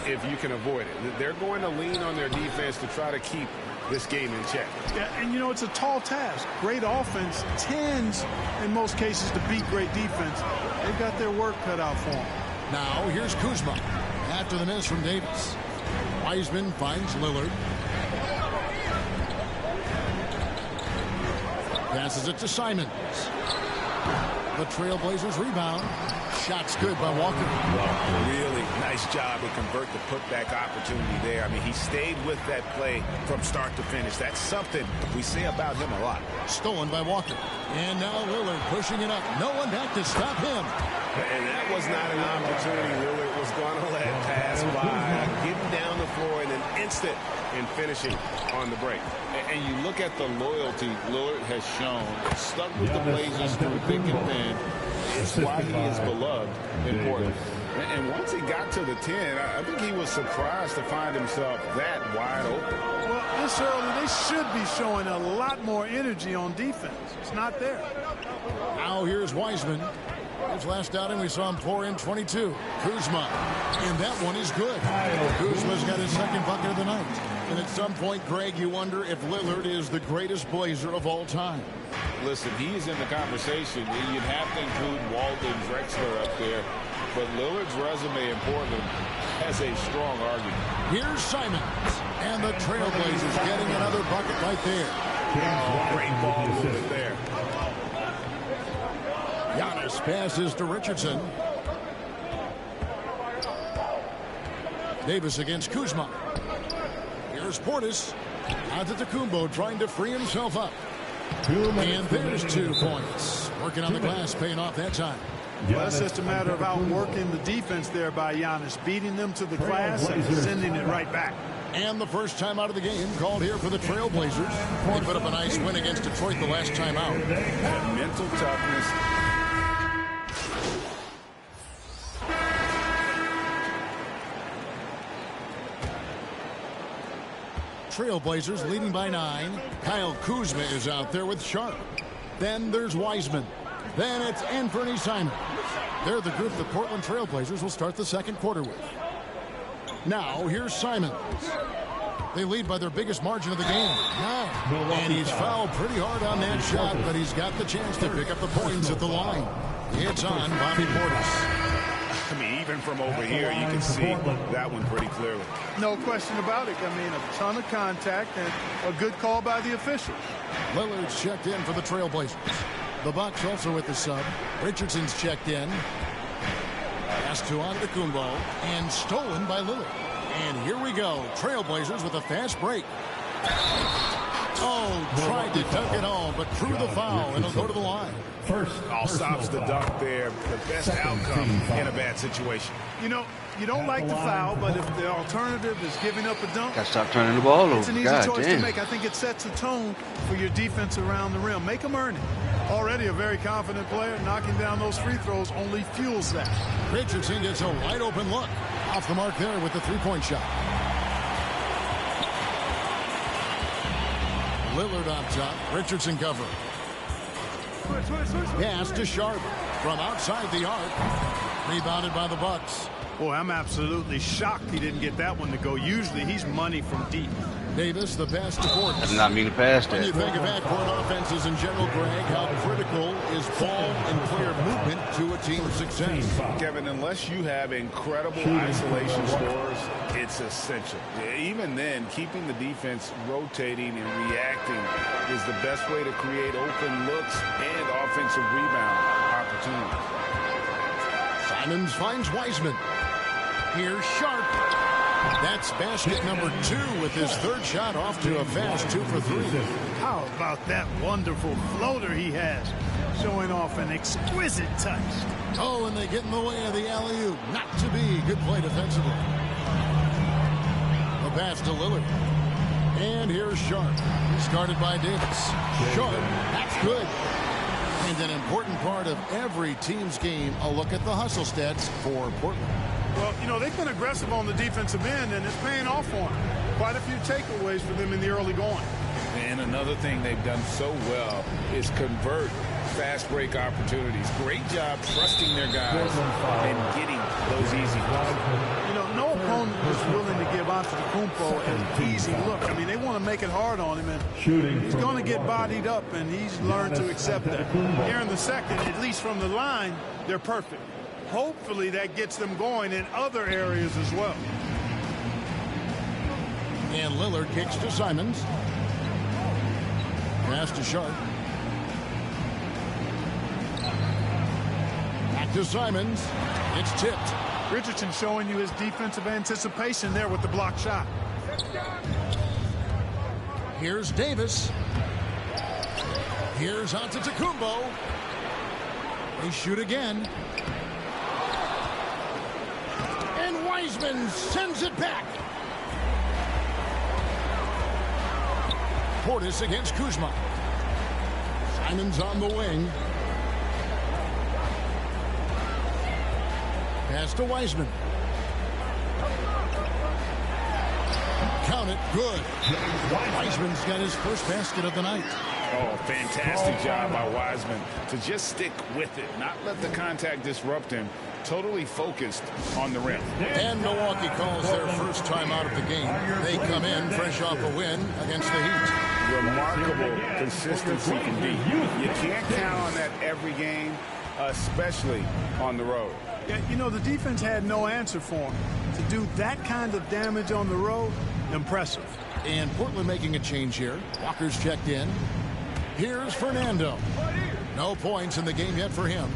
if you can avoid it. They're going to lean on their defense to try to keep this game in check. Yeah, and, you know, it's a tall task. Great offense tends, in most cases, to beat great defense. They've got their work cut out for them. Now, here's Kuzma after the miss from Davis. Wiseman finds Lillard. Passes it to Simons. The Trailblazers rebound. Shot's good by Walker. Really nice job to convert the putback opportunity there. I mean, he stayed with that play from start to finish. That's something we say about him a lot. Stolen by Walker. And now Lillard pushing it up. No one back to stop him. And that was not an opportunity Lillard was going to let pass by. Getting down the floor in an instant and finishing on the break. And you look at the loyalty Lillard has shown, stuck with the Blazers through thick and thin. It's why he is beloved in Portland. And once he got to the 10, I think he was surprised to find himself that wide open. Well, this early, they should be showing a lot more energy on defense. It's not there. Now here's Wiseman. His last outing, we saw him pour in 22. Kuzma. And that one is good. Kuzma's got his second bucket of the night. And at some point, Greg, you wonder if Lillard is the greatest Blazer of all time. Listen, he's in the conversation. You'd have to include Walden, Drexler up there. But Lillard's resume in Portland has a strong argument. Here's Simons. And the Trailblazers getting another bucket right there. Oh, great ball movement there. Giannis passes to Richardson. Davis against Kuzma. Here's Portis. Antetokounmpo trying to free himself up. And there's 2 points. Working on the glass, paying off that time. Well, that's just a matter of outworking the defense there by Giannis, beating them to the glass and sending it right back. And the first time out of the game called here for the Trailblazers. They put up a nice win against Detroit the last time out. That mental toughness. Trailblazers leading by 9. Kyle Kuzma is out there with Sharp. Then there's Wiseman. Then it's Anthony Simons. They're the group the Portland Trailblazers will start the second quarter with. Now here's Simons. They lead by their biggest margin of the game, 9. And he's fouled pretty hard on that shot, but he's got the chance to pick up the points at the line. It's on Bobby Portis. I mean, even from over here, you can see that one pretty clearly. No question about it. I mean, a ton of contact and a good call by the officials. Lillard's checked in for the Trailblazers. The Bucks also with the sub. Richardson's checked in. Pass to Antetokounmpo and stolen by Lillard. And here we go. Trailblazers with a fast break. Oh, tried to tuck it home, but drew the foul, and it'll go to the line. All stops the dunk there. The best outcome in a bad situation. You know, you don't like the foul, but if the alternative is giving up a dunk, Got to stop turning the ball over. it's an easy choice to make. I think it sets a tone for your defense around the rim. Make them earn it. Already a very confident player. Knocking down those free throws only fuels that. Richardson gets a wide open look. Off the mark there with the three-point shot. Lillard on top. Richardson covering. Pass to Sharp from outside the arc. Rebounded by the Bucks. Boy, I'm absolutely shocked he didn't get that one to go. Usually he's money from deep. Davis, the pass to Portis. Does not mean to pass that. When you think of backcourt offenses in general, Greg, how critical is ball and player movement to a team's success? Kevin, unless you have incredible isolation scores, it's essential. Even then, keeping the defense rotating and reacting is the best way to create open looks and offensive rebound opportunities. Simons finds Wiseman. Here's Sharp. That's basket number 2 with his third shot off to a fast 2 for 3. How about that wonderful floater he has, showing off an exquisite touch. Oh, and they get in the way of the alley-oop. Not to be. Good play defensively. The pass to Lillard. And here's Sharp. Started by Davis. Sharp. That's good. And an important part of every team's game, a look at the hustle stats for Portland. Well, you know, they've been aggressive on the defensive end, and it's paying off for them. Quite a few takeaways for them in the early going. And another thing they've done so well is convert fast break opportunities. Great job trusting their guys and getting those easy ones. You know, no opponent is willing to give Antetokounmpo an easy look. I mean, they want to make it hard on him, and he's going to get bodied up, and he's learned to accept that. Here in the second, at least from the line, they're perfect. Hopefully that gets them going in other areas as well. And Lillard kicks to Simons. Pass to Sharp. Back to Simons. It's tipped. Richardson showing you his defensive anticipation there with the block shot. Here's Davis. Here's Antetokounmpo. They shoot again. And Wiseman sends it back. Portis against Kuzma. Simons on the wing. Pass to Wiseman. Count it. Good. Wiseman's got his first basket of the night. Oh, fantastic job by Wiseman to just stick with it, not let the contact disrupt him. Totally focused on the rim. And Milwaukee calls their first time out of the game. They come in fresh off a win against the Heat. Remarkable consistency can be. You can't count on that every game, especially on the road. Yeah, you know, the defense had no answer for him. To do that kind of damage on the road, impressive. And Portland making a change here. Walker's checked in. Here's Fernando. No points in the game yet for him.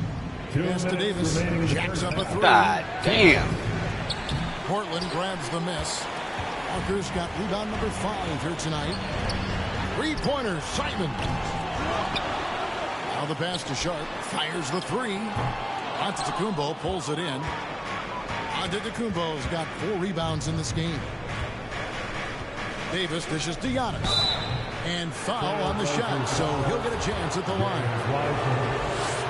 Pass to Davis. Jacks up a three. God damn. Portland grabs the miss. Walker's got rebound number 5 here tonight. Three-pointer, Simon. Now the pass to Sharp. Fires the three. Antetokounmpo pulls it in. Antetokounmpo's got 4 rebounds in this game. Davis dishes to Giannis. And foul on the shot, so he'll get a chance at the line.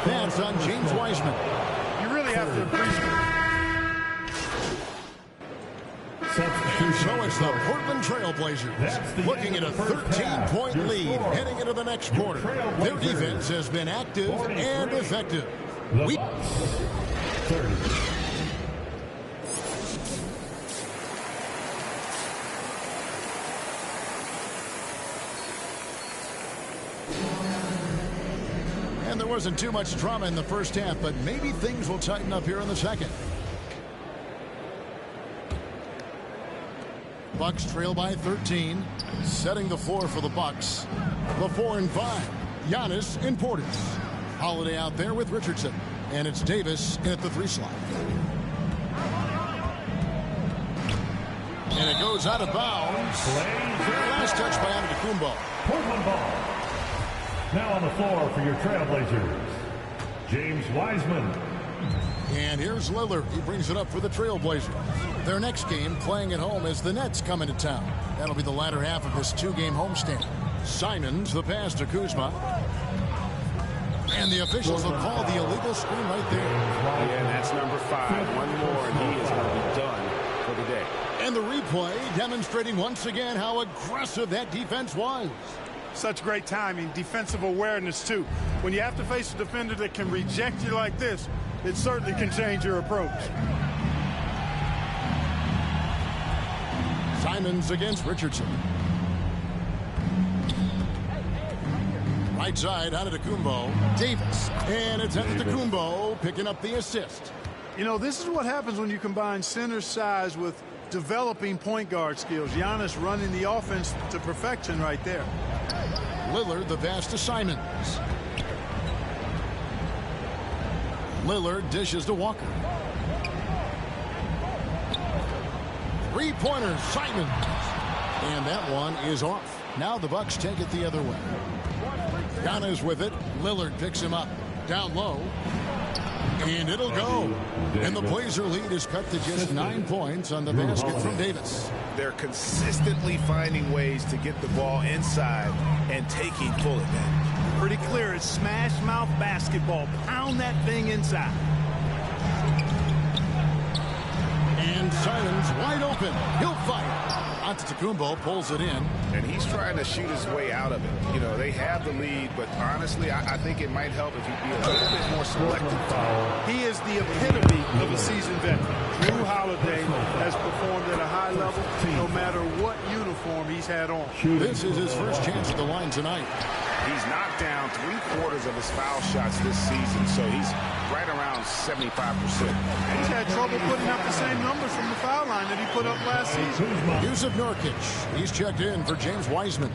That's on James Wiseman. You really have to appreciate So it's the Portland Trailblazers looking at a 13-point lead heading into the next quarter. Their defense has been active and effective. And there wasn't too much drama in the first half, but maybe things will tighten up here in the second. Bucks trail by 13, setting the floor for the Bucks. The 4 and 5. Giannis and Portis. Holiday out there with Richardson, and it's Davis in at the 3 slot. And it goes out of bounds. Last touch by Antetokounmpo. Portland ball. Now on the floor for your Trailblazers, James Wiseman. And here's Lillard. He brings it up for the Trailblazers. Their next game, playing at home, as the Nets come into town. That'll be the latter half of this 2-game homestand. Simons, the pass to Kuzma. And the officials will call the illegal screen right there. Yeah, that's number 5. One more, and he is going to be done for the day. And the replay demonstrating once again how aggressive that defense was. Such great timing, defensive awareness, too. When you have to face a defender that can reject you like this, it certainly can change your approach. Simons against Richardson. Right side, Antetokounmpo. Davis. And it's Antetokounmpo picking up the assist. You know, this is what happens when you combine center size with developing point guard skills. Giannis running the offense to perfection right there. Lillard, the pass to Simons. Lillard dishes to Walker. Three-pointer, Simons. And that one is off. Now the Bucks take it the other way. Giannis with it. Lillard picks him up. Down low. And it'll go. And the Blazer lead is cut to just 9 points on the basket from Davis. They're consistently finding ways to get the ball inside and taking full advantage. Pretty clear. It's smash mouth basketball. Pound that thing inside. And Simons wide open. He'll fight. Antetokounmpo pulls it in. And he's trying to shoot his way out of it. You know, they have the lead, but honestly, I think it might help if he'd be a little bit more selective. He is the epitome of a seasoned veteran. Jrue Holiday has performed at a high level no matter what uniform he's had on. This is his first chance at the line tonight. He's knocked down 3/4 of his foul shots this season, so he's right around 75%. He's had trouble putting up the same numbers from the foul line that he put up last season. Yusuf Nurkic. He's checked in for James Wiseman.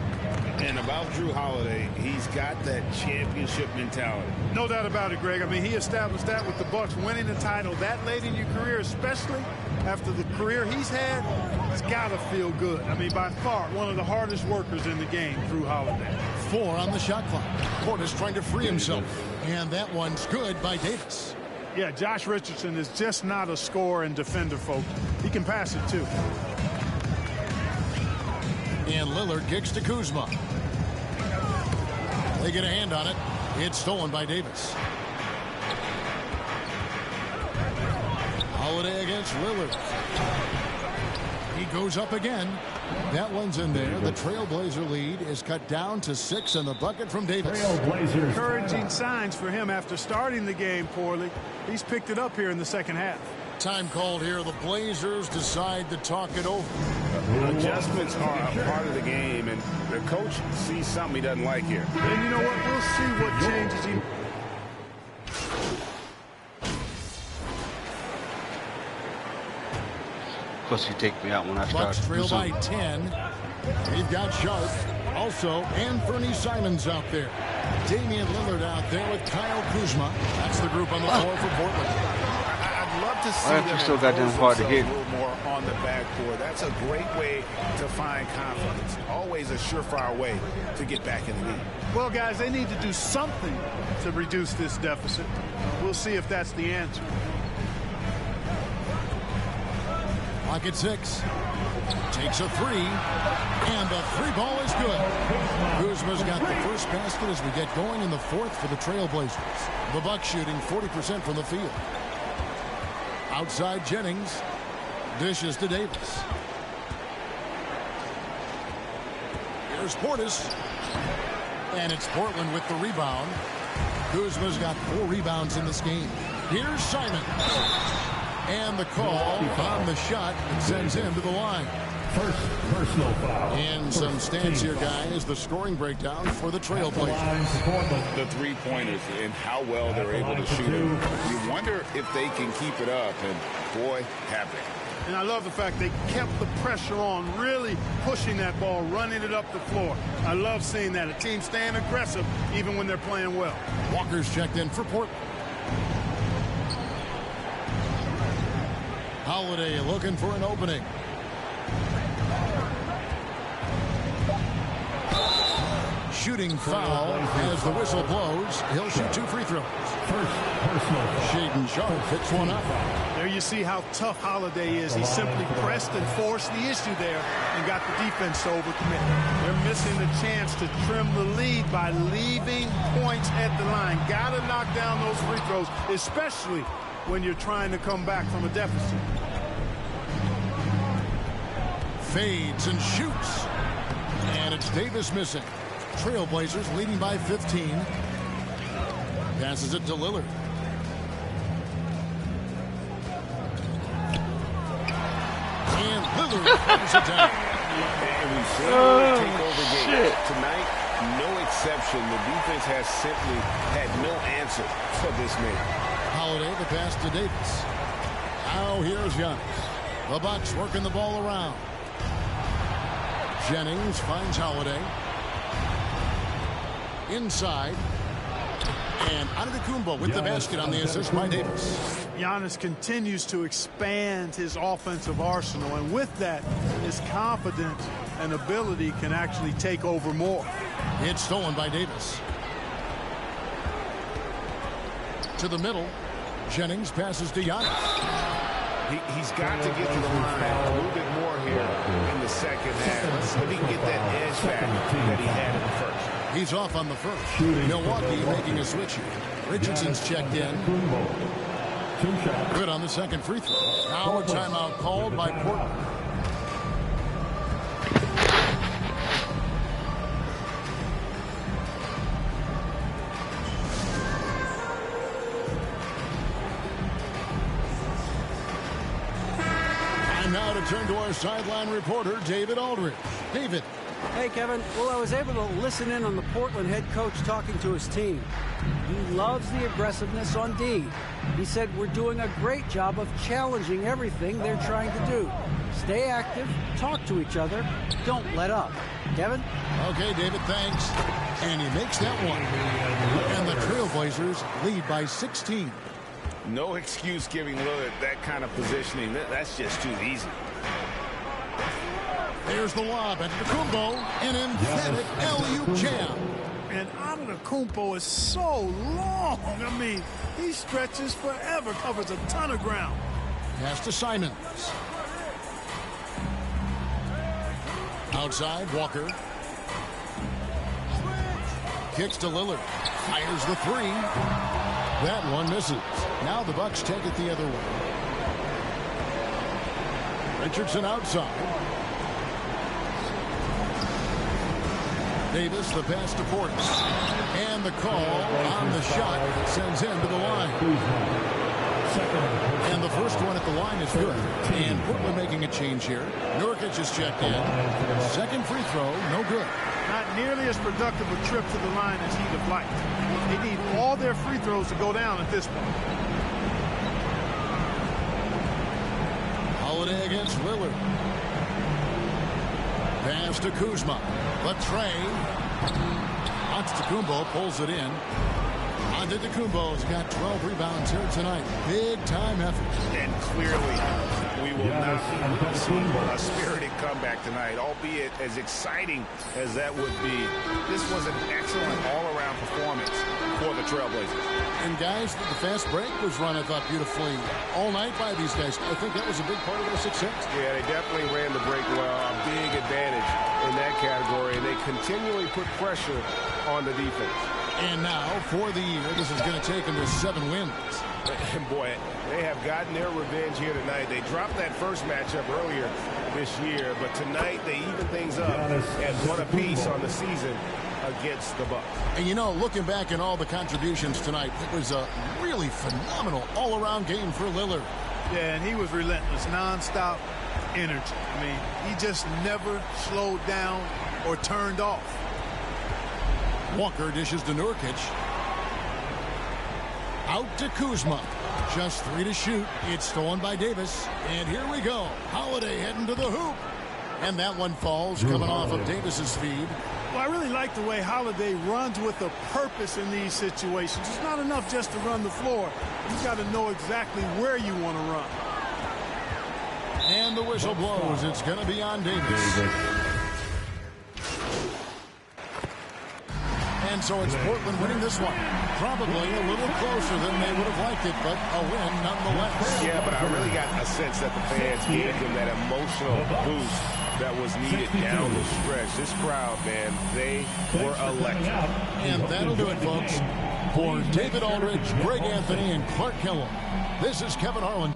And about Jrue Holiday, he's got that championship mentality. No doubt about it, Greg. I mean, he established that with the Bucks, winning the title that late in your career, especially after the career he's had. It's got to feel good. I mean, by far, one of the hardest workers in the game, Jrue Holiday. 4 on the shot clock. Portis trying to free himself. And that one's good by Davis. Yeah, Josh Richardson is just not a scorer and defender, folks. He can pass it, too. And Lillard kicks to Kuzma. They get a hand on it. It's stolen by Davis. Holiday against Lillard. He goes up again. That one's in there. The Trailblazer lead is cut down to 6 and the bucket from Davis. Encouraging signs for him after starting the game poorly. He's picked it up here in the second half. Time called here. The Blazers decide to talk it over. Adjustments are a part of the game, and the coach sees something he doesn't like here. And you know what? We'll see what changes he... Plus, you take me out when I start. Bucks trail by 10. We've got Sharp. Also, Anthony Simons out there. Damian Lillard out there with Kyle Kuzma. That's the group on the floor for Portland. I'd love to see them still got them hard to hit. A little more on the backboard. That's a great way to find confidence. Always a surefire way to get back in the lead. Well, guys, they need to do something to reduce this deficit. We'll see if that's the answer. Clock at 6. Takes a 3. And the 3 ball is good. Kuzma's got the first basket as we get going in the fourth for the Trailblazers. The Bucks shooting 40% from the field. Outside Jennings. Dishes to Davis. Here's Portis. And it's Portland with the rebound. Kuzma's got 4 rebounds in this game. Here's Simons. And the call on the shot sends him to the line. First personal foul. And some stats here, guys. The scoring breakdown for the Trailblazers. The three-pointers and how well they're able to shoot them. You wonder if they can keep it up, and boy, have they. And I love the fact they kept the pressure on, really pushing that ball, running it up the floor. I love seeing that. A team staying aggressive even when they're playing well. Walker's checked in for Portland. Holiday looking for an opening. Shooting foul as the whistle blows. He'll shoot 2 free throws. First personal. Shaedon Sharpe picks one up. There you see how tough Holiday is. He simply pressed and forced the issue there and got the defense to overcommit. They're missing the chance to trim the lead by leaving points at the line. Got to knock down those free throws, especially when you're trying to come back from a deficit. Fades and shoots. And it's Davis missing. Trailblazers leading by 15. Passes it to Lillard. And Lillard throws it down. And we've seen Lillard take over games. Tonight, no exception. The defense has simply had no answer for this man. Holiday, the pass to Davis. Now here's Giannis. The Bucks working the ball around. Jennings finds Holiday. Inside. And Antetokounmpo with the basket on the assist by Davis. Giannis continues to expand his offensive arsenal, and with that, his confidence and ability can actually take over more. It's stolen by Davis. To the middle. Jennings passes to Giannis. He's got to get to the line a little bit more here in the second half. If he can get that edge back that he had in the first. He's off on the first. Milwaukee making a switch here. Richardson's checked in. Good on the second free throw. Now a timeout called by Portland. Now to turn to our sideline reporter, David Aldridge. David. Hey, Kevin. Well, I was able to listen in on the Portland head coach talking to his team. He loves the aggressiveness on D. He said we're doing a great job of challenging everything they're trying to do. Stay active, talk to each other, don't let up. Kevin? Okay, David, thanks. And he makes that one. And the Trailblazers lead by 16. No excuse giving Lillard that kind of positioning. That's just too easy. There's the lob at Antetokounmpo, an emphatic alley-oop jam. And Antetokounmpo is so long. I mean, he stretches forever, covers a ton of ground. Pass to Simons. Outside, Walker. Kicks to Lillard. Fires the 3. That one misses. Now the Bucks take it the other way. Richardson outside. Davis, the pass to Portis. And the call on the shot sends him to the line. And the first one at the line is good. And Portland making a change here. Nurkic is checked in. Second free throw, no good. Not nearly as productive a trip to the line as he'd have liked. They need all their free throws to go down at this point. Holiday against Lillard. Pass to Kuzma. The tray. Antetokounmpo pulls it in. Antetokounmpo's got 12 rebounds here tonight. Big time effort. And clearly, we will not see a spirited comeback tonight, albeit as exciting as that would be. This was an excellent all-around performance for the Trailblazers. And guys, the fast break was run, I thought, beautifully all night by these guys. I think that was a big part of their success. Yeah, they definitely ran the break well. A big advantage in that category. And they continually put pressure on the defense. And now, for the year, this is going to take them to 7 wins. And boy, they have gotten their revenge here tonight. They dropped that first matchup earlier this year, but tonight they even things up at 1 apiece on the season against the Bucks. And you know, looking back at all the contributions tonight, it was a really phenomenal all-around game for Lillard. Yeah, and he was relentless, nonstop energy. I mean, he just never slowed down or turned off. Walker dishes to Nurkic. Out to Kuzma. Just 3 to shoot. It's stolen by Davis. And here we go. Holiday heading to the hoop. And that one falls, coming off of Davis's feed. Well, I really like the way Holiday runs with a purpose in these situations. It's not enough just to run the floor. You've got to know exactly where you want to run. And the whistle blows. It's going to be on Davis. And so it's Portland winning this one. Probably a little closer than they would have liked it, but a win nonetheless. Yeah, but I really got a sense that the fans gave them that emotional boost that was needed down the stretch. This crowd, man, they were electric. And that'll do it, folks. For David Aldridge, Greg Anthony, and Clark Kellogg, this is Kevin Harlan.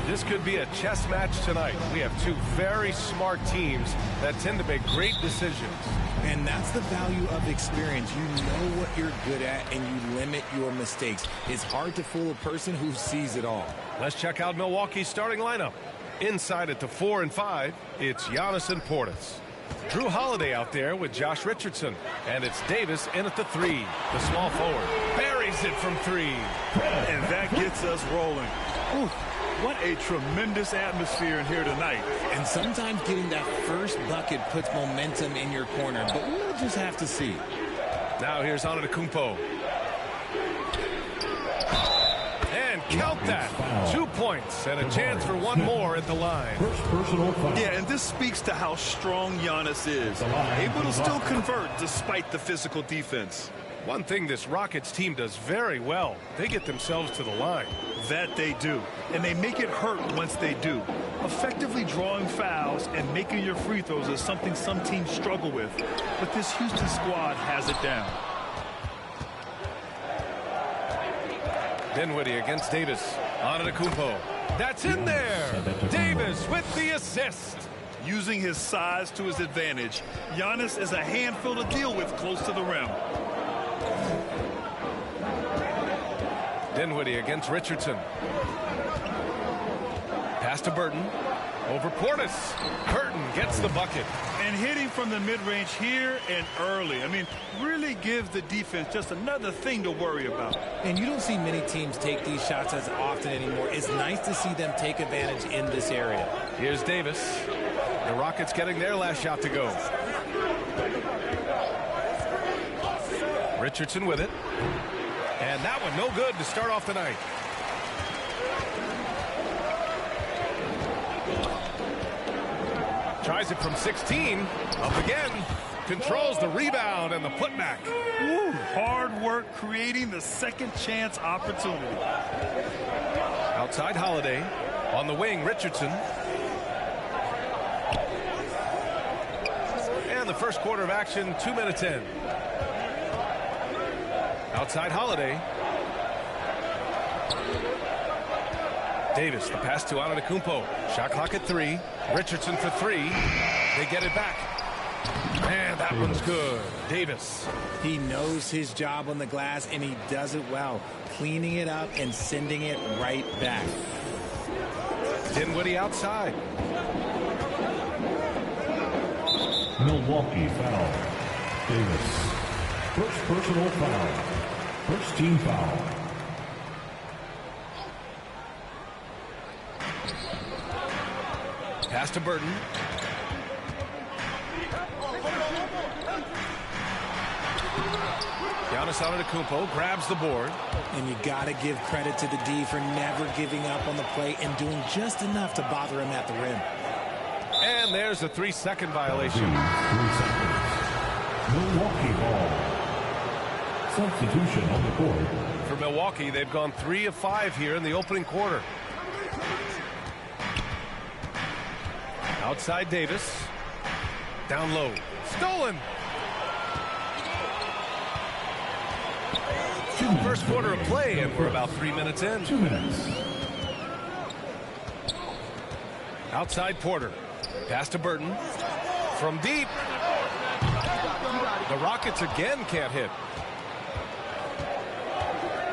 This could be a chess match tonight. We have two very smart teams that tend to make great decisions. And that's the value of experience. You know what you're good at, and you limit your mistakes. It's hard to fool a person who sees it all. Let's check out Milwaukee's starting lineup. Inside at the 4 and 5, it's Giannis and Portis. Drew Holiday out there with Josh Richardson. And it's Davis in at the 3. The small forward buries it from 3. And that gets us rolling. Ooh, what a tremendous atmosphere in here tonight. And sometimes getting that first bucket puts momentum in your corner, but we'll just have to see. Now here's Antetokounmpo. And count that. 2 points. points and a chance for one more at the line. First personal foul. Yeah, and this speaks to how strong Giannis is. Able to still convert despite the physical defense. One thing this Rockets team does very well, they get themselves to the line. That they do, and they make it hurt once they do. Effectively drawing fouls and making your free throws is something some teams struggle with, but this Houston squad has it down. Dinwiddie against Davis. Antetokounmpo. That's in there. Davis with the assist. Using his size to his advantage, Giannis is a handful to deal with close to the rim. Dinwiddie against Richardson. Pass to Burton. Over Portis. Burton gets the bucket. And hitting from the mid-range here and early. I mean, really gives the defense just another thing to worry about. And you don't see many teams take these shots as often anymore. It's nice to see them take advantage in this area. Here's Davis. The Rockets getting their last shot to go. Richardson with it. And that one no good to start off the night. Tries it from 16. Up again. Controls the rebound and the putback. Woo, hard work creating the second chance opportunity. Outside Holiday. On the wing, Richardson. And the first quarter of action, 2 minutes in. Outside Holiday. Davis, the pass to Antetokounmpo. Shot clock at 3. Richardson for 3. They get it back. And that one's good. Davis. He knows his job on the glass, and he does it well. Cleaning it up and sending it right back. Dinwiddie outside. Milwaukee foul. Davis. First personal foul. First team foul. Pass to Burton. Giannis Antetokounmpo grabs the board. And you got to give credit to the D for never giving up on the play and doing just enough to bother him at the rim. And there's a 3-second violation. 3 seconds. Milwaukee ball. Substitution on the court. For Milwaukee, they've gone 3 of 5 here in the opening quarter. Outside Davis. Down low. Stolen. First quarter of play, and we're about 3 minutes in. 2 minutes. Outside Porter. Pass to Burton. From deep. The Rockets again can't hit.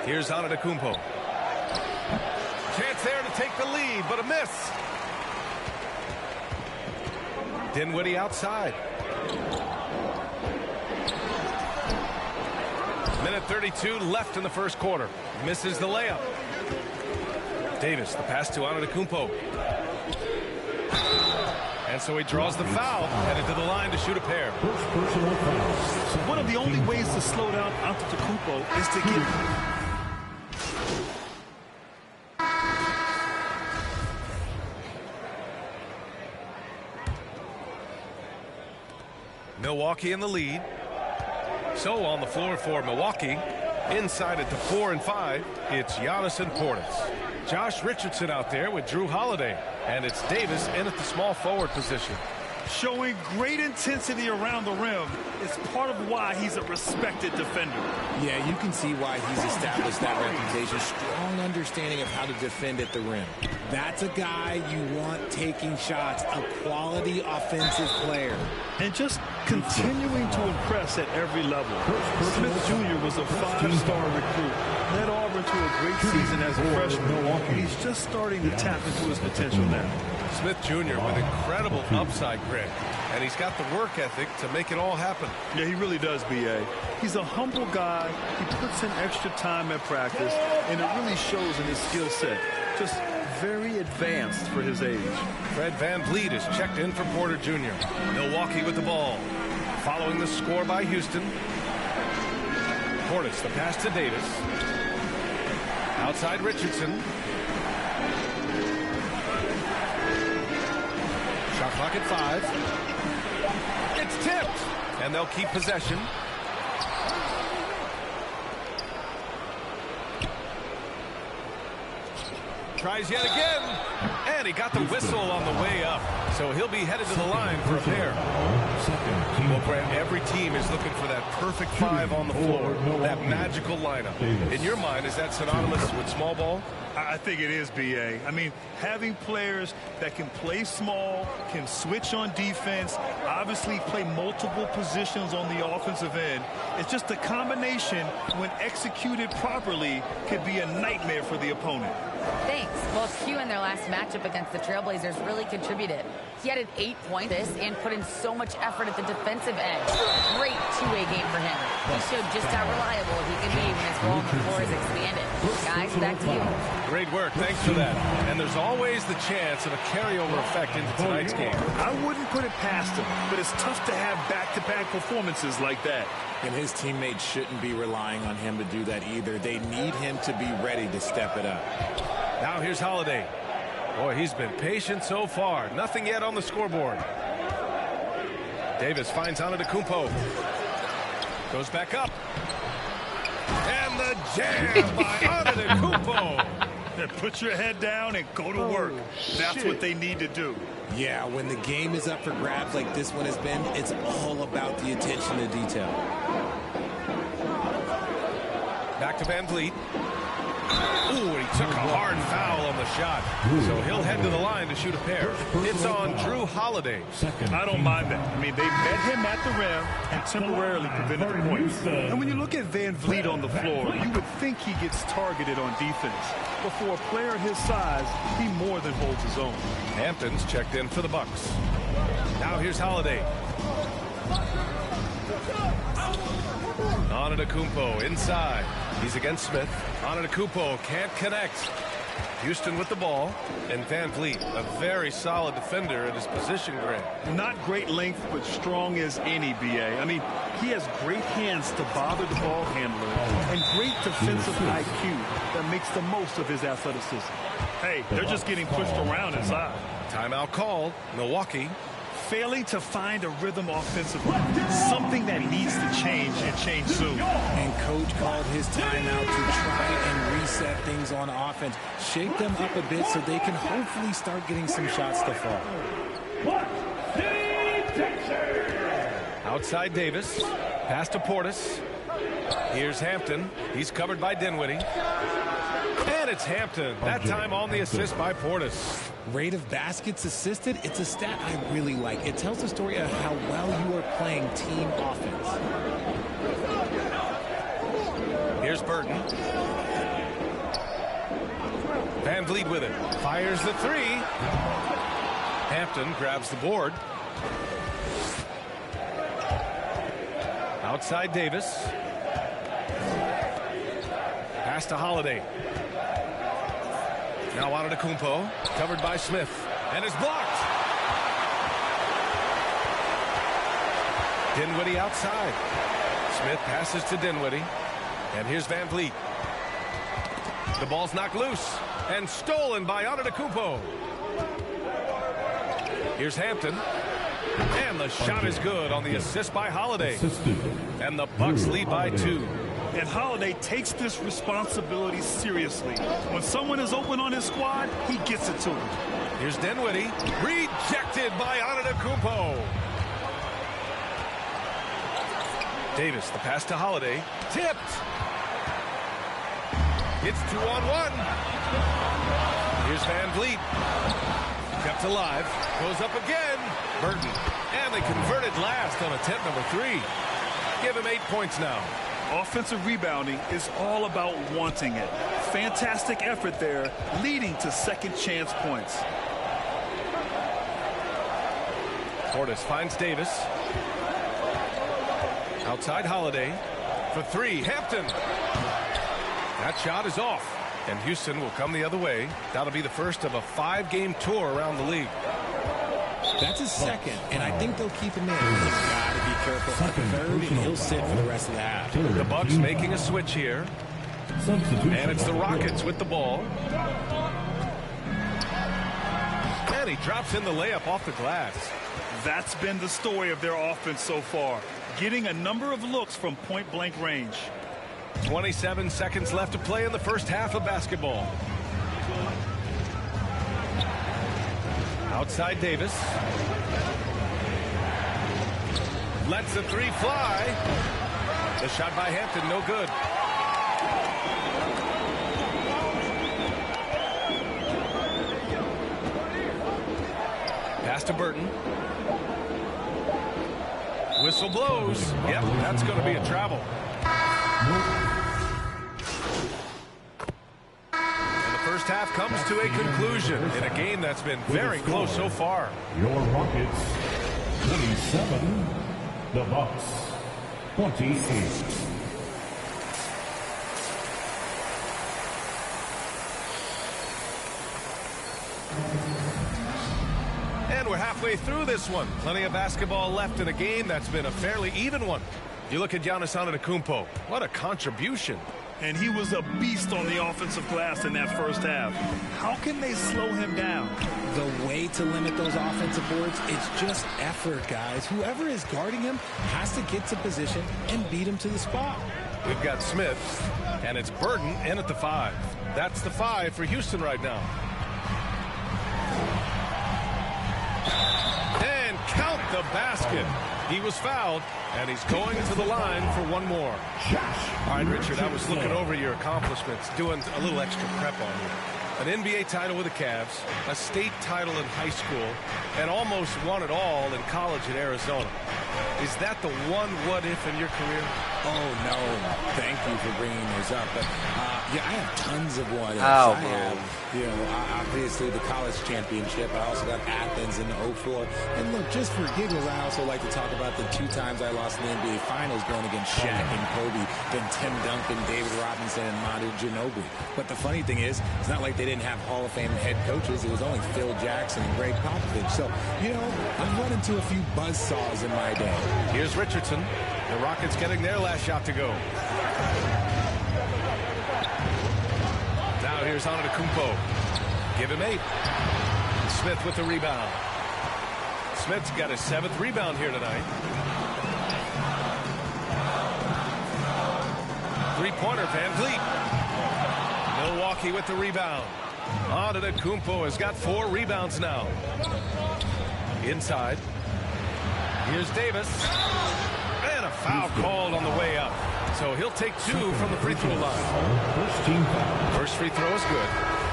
Here's Antetokounmpo. Chance there to take the lead, but a miss. Dinwiddie outside. Minute 32 left in the first quarter. Misses the layup. Davis, the pass to Antetokounmpo. And so he draws the foul, headed to the line to shoot a pair. First personal foul. One of the only ways to slow down Antetokounmpo is to get... Milwaukee in the lead. So on the floor for Milwaukee, inside at the 4 and 5, it's Giannis and Portis. Josh Richardson out there with Drew Holiday, and it's Davis in at the small forward position. Showing great intensity around the rim is part of why he's a respected defender. Yeah, you can see why he's established that reputation. Strong understanding of how to defend at the rim. That's a guy you want taking shots, a quality offensive player. And just continuing to impress at every level. Smith Jr. was a 5-star recruit. Led Auburn to a great season as a freshman. He's just starting to tap into his potential now. Smith Jr. with incredible upside, Greg. And he's got the work ethic to make it all happen. Yeah, he really does, B.A. He's a humble guy. He puts in extra time at practice, and it really shows in his skill set. Just very advanced for his age. Fred VanVleet is checked in for Porter Jr. Milwaukee with the ball. Following the score by Houston. Portis, the pass to Davis. Outside Richardson. Clock at 5. It's tipped, and they'll keep possession. Tries yet again, and he got the whistle on the way up. So he'll be headed to the line for a pair. Well, Brent, every team is looking for that perfect 5 on the floor, that magical lineup. In your mind, is that synonymous with small ball? I think it is, B.A. I mean, having players that can play small, can switch on defense, obviously play multiple positions on the offensive end. It's just a combination, when executed properly, could be a nightmare for the opponent. Thanks. Well, Q in their last matchup against the Trailblazers really contributed. He added 8 points and put in so much effort at the defensive end. Great two-way game for him. He showed just how reliable he can be when his role on the floor is expanded. Guys, back to you. Great work. Thanks for that. And there's always the chance of a carryover effect into tonight's game. I wouldn't put it past him, but it's tough to have back-to-back performances like that. And his teammates shouldn't be relying on him to do that either. They need him to be ready to step it up. Now here's Holiday. Boy, he's been patient so far. Nothing yet on the scoreboard. Davis finds Antetokounmpo. Goes back up. And the jam by Antetokounmpo. Put your head down and go to work. That's what they need to do. Yeah, when the game is up for grabs like this one has been, it's all about the attention to detail. Back to Van Vliet. Ooh, and he took a hard foul on the shot. So he'll head to the line to shoot a pair. It's on Drew Holiday. I don't mind that. I mean, they met him at the rim and temporarily prevented the points. And when you look at Van Vliet on the floor, you would think he gets targeted on defense. But for a player his size, he more than holds his own. Hampton's checked in for the Bucks. Now here's Holiday. Antetokounmpo inside. He's against Smith. Antetokounmpo can't connect. Houston with the ball. And Van Vliet, a very solid defender at his position grade. Not great length, but strong as any, B.A. I mean, he has great hands to bother the ball handler and great defensive IQ that makes the most of his athleticism. Hey, they're just getting pushed around inside. Timeout called. Milwaukee. Failing to find a rhythm offensively. Something that needs to change and change soon. And coach called his timeout to try and reset things on offense. Shake them up a bit so they can hopefully start getting some shots to fall. Outside Davis. Pass to Portis. Here's Hampton. He's covered by Dinwiddie. And it's Hampton. That time on the assist by Portis. Rate of baskets assisted, it's a stat I really like. It tells the story of how well you are playing team offense. Here's Burton. Van Vliet with it. Fires the 3. Hampton grabs the board. Outside Davis. Pass to Holiday. Now Antetokounmpo, covered by Smith, and is blocked. Dinwiddie outside. Smith passes to Dinwiddie, and here's Van Vliet. The ball's knocked loose and stolen by Antetokounmpo. Here's Hampton, and the shot is good on the assist by Holiday, and the Bucks lead by 2. And Holiday takes this responsibility seriously. When someone is open on his squad, he gets it to him. Here's Dinwiddie, rejected by Antetokounmpo. Davis, the pass to Holiday, tipped. It's 2-on-1. Here's Van Vliet. Kept alive, goes up again. Burton, and they converted last on attempt number 3. Give him 8 points now. Offensive rebounding is all about wanting it. Fantastic effort there, leading to second chance points. Portis finds Davis. Outside Holiday for 3. Hampton. That shot is off. And Houston will come the other way. That'll be the first of a 5-game tour around the league. That's his second, and I think they'll keep him in. He's got to be careful at the third, and he'll sit for the rest of the half. The Bucks making a switch here. And it's the Rockets with the ball. And he drops in the layup off the glass. That's been the story of their offense so far, getting a number of looks from point-blank range. 27 seconds left to play in the first half of basketball. Outside Davis. Lets the three fly. The shot by Hampton, no good. Pass to Burton. Whistle blows. Yep, that's going to be a travel. And the first half comes to a conclusion in a game that's been very close so far. Your Rockets 27, the Bucks 28. And we're halfway through this one. Plenty of basketball left in a game that's been a fairly even one. You look at Giannis Antetokounmpo. What a contribution. And he was a beast on the offensive glass in that first half. How can they slow him down? The way to limit those offensive boards, it's just effort, guys. Whoever is guarding him has to get to position and beat him to the spot. We've got Smith, and it's Burton in at the 5. That's the 5 for Houston right now. And count the basket. He was fouled, and he's going to the line for one more. All right, Richard, I was looking over your accomplishments, doing a little extra prep on you. An NBA title with the Cavs, a state title in high school, and almost won it all in college in Arizona. Is that the one what-if in your career? Oh, no. Thank you for bringing those up. But, yeah, I have tons of what-ifs. Oh, I have, obviously the college championship. I also got Athens in 04. And look, just for giggles, I also like to talk about the 2 times I lost in the NBA Finals going against Shaq and Kobe, then Tim Duncan, David Robinson, and Manu Ginobili. But the funny thing is, it's not like they didn't have Hall of Fame head coaches. It was only Phil Jackson and Greg Popovich. So, I've run into a few buzzsaws in my day. Here's Richardson. The Rockets getting their last shot to go. Now here's Antetokounmpo. Give him 8. Smith with the rebound. Smith's got his 7th rebound here tonight. Three-pointer, Van Vliet. Milwaukee with the rebound. Antetokounmpo has got 4 rebounds now. Inside. Here's Davis. And a foul called on the way up. So he'll take 2 from the free throw line. First free throw is good.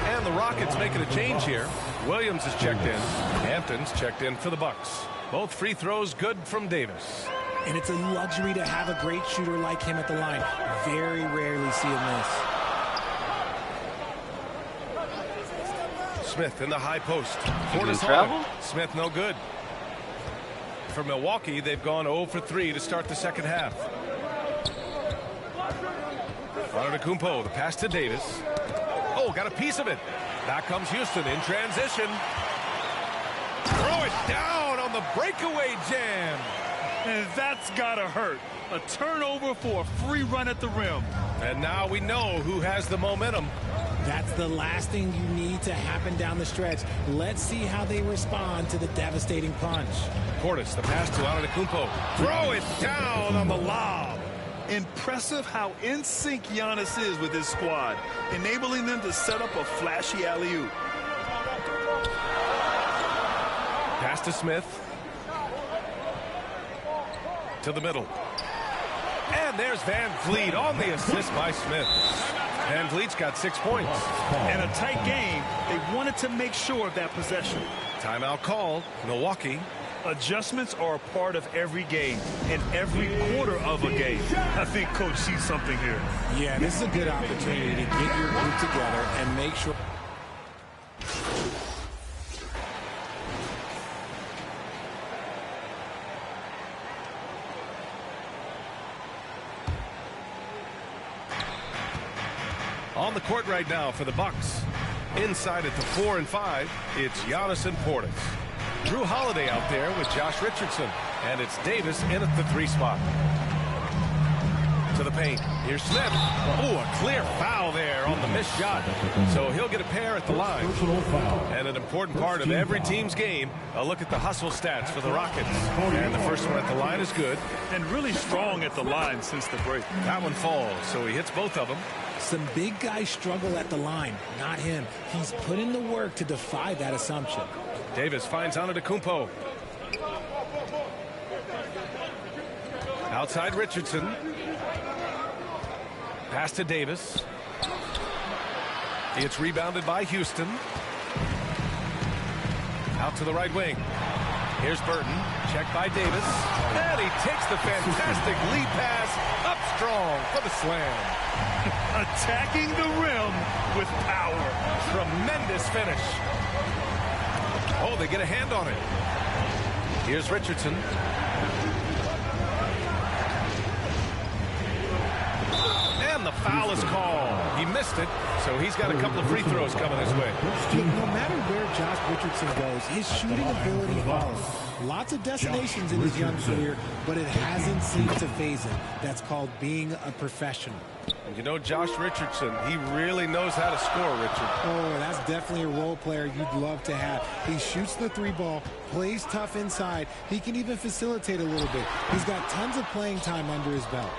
And the Rockets making a change here. Williams is checked in. Hampton's checked in for the Bucks. Both free throws good from Davis. And it's a luxury to have a great shooter like him at the line. Very rarely see him miss. Smith in the high post. Smith no good. For Milwaukee, they've gone 0 for 3 to start the second half. Antetokounmpo, the pass to Davis. Oh, got a piece of it. Back comes Houston in transition. Throw it down on the breakaway jam. And that's gotta hurt. A turnover for a free run at the rim. And now we know who has the momentum. That's the last thing you need to happen down the stretch. Let's see how they respond to the devastating punch. Portis, the pass to Antetokounmpo. Throw it down on the lob. Impressive how in sync Giannis is with his squad, enabling them to set up a flashy alley-oop. Pass to Smith. To the middle. And there's Van Vliet on the assist by Smith. Van Vliet's got 6 points. In a tight game, they wanted to make sure of that possession. Timeout called. Milwaukee. Adjustments are a part of every game and every quarter of a game. I think Coach sees something here. Yeah, this is a good opportunity to get your group together and make sure. On the court right now for the Bucks. Inside at the 4 and 5, it's Giannis and Portis. Drew Holiday out there with Josh Richardson. And it's Davis in at the 3 spot. to the paint. Here's Smith. Oh, a clear foul there on the missed shot. So he'll get a pair at the line. And an important part of every team's game, a look at the hustle stats for the Rockets. And the first one at the line is good. And really strong at the line since the break. That one falls, so he hits both of them. Some big guys struggle at the line, not him. He's put in the work to defy that assumption. Davis finds Antetokounmpo. Outside Richardson. Pass to Davis. It's rebounded by Houston. Out to the right wing. Here's Burton. Checked by Davis. And he takes the fantastic lead pass up strong for the slam. Attacking the rim with power. Tremendous finish. Oh, they get a hand on it. Here's Richardson. And the foul is called. He missed it, so he's got a couple of free throws coming his way. No matter where Josh Richardson goes, his shooting ability follows. Lots of destinations in his young career, but it hasn't seemed to phase him. That's called being a professional. You know, Josh Richardson, he really knows how to score, Richard. Oh, that's definitely a role player you'd love to have. He shoots the three ball, plays tough inside. He can even facilitate a little bit. He's got tons of playing time under his belt.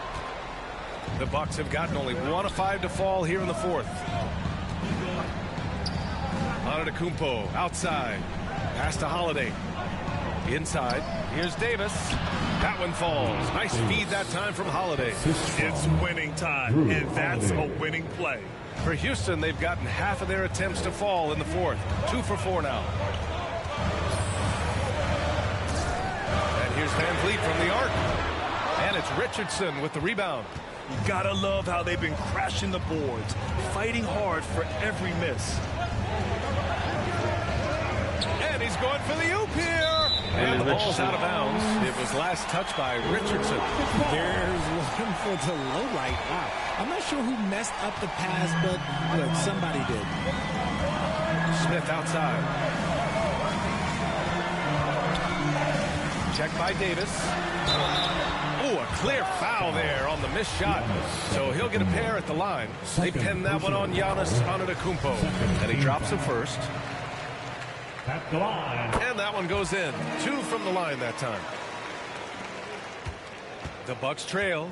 The Bucks have gotten only 1 of 5 to fall here in the fourth. Antetokounmpo outside. Pass to Holiday. Inside. Here's Davis. That one falls. Nice feed that time from Holiday. It's winning time, and that's a winning play. For Houston, they've gotten half of their attempts to fall in the fourth. 2 for 4 now. And here's Van Vliet from the arc. And it's Richardson with the rebound. You gotta love how they've been crashing the boards, fighting hard for every miss. And he's going for the oop here. And the ball's out of bounds. It was last touched by Richardson. There's one for the low light. Wow. I'm not sure who messed up the pass, but look, somebody did. Smith outside. Checked by Davis. Oh, a clear foul there on the missed shot. So he'll get a pair at the line. They pin that one on Giannis Antetokounmpo. And he drops it first. At the line. And that one goes in. 2 from the line that time. The Bucks trail.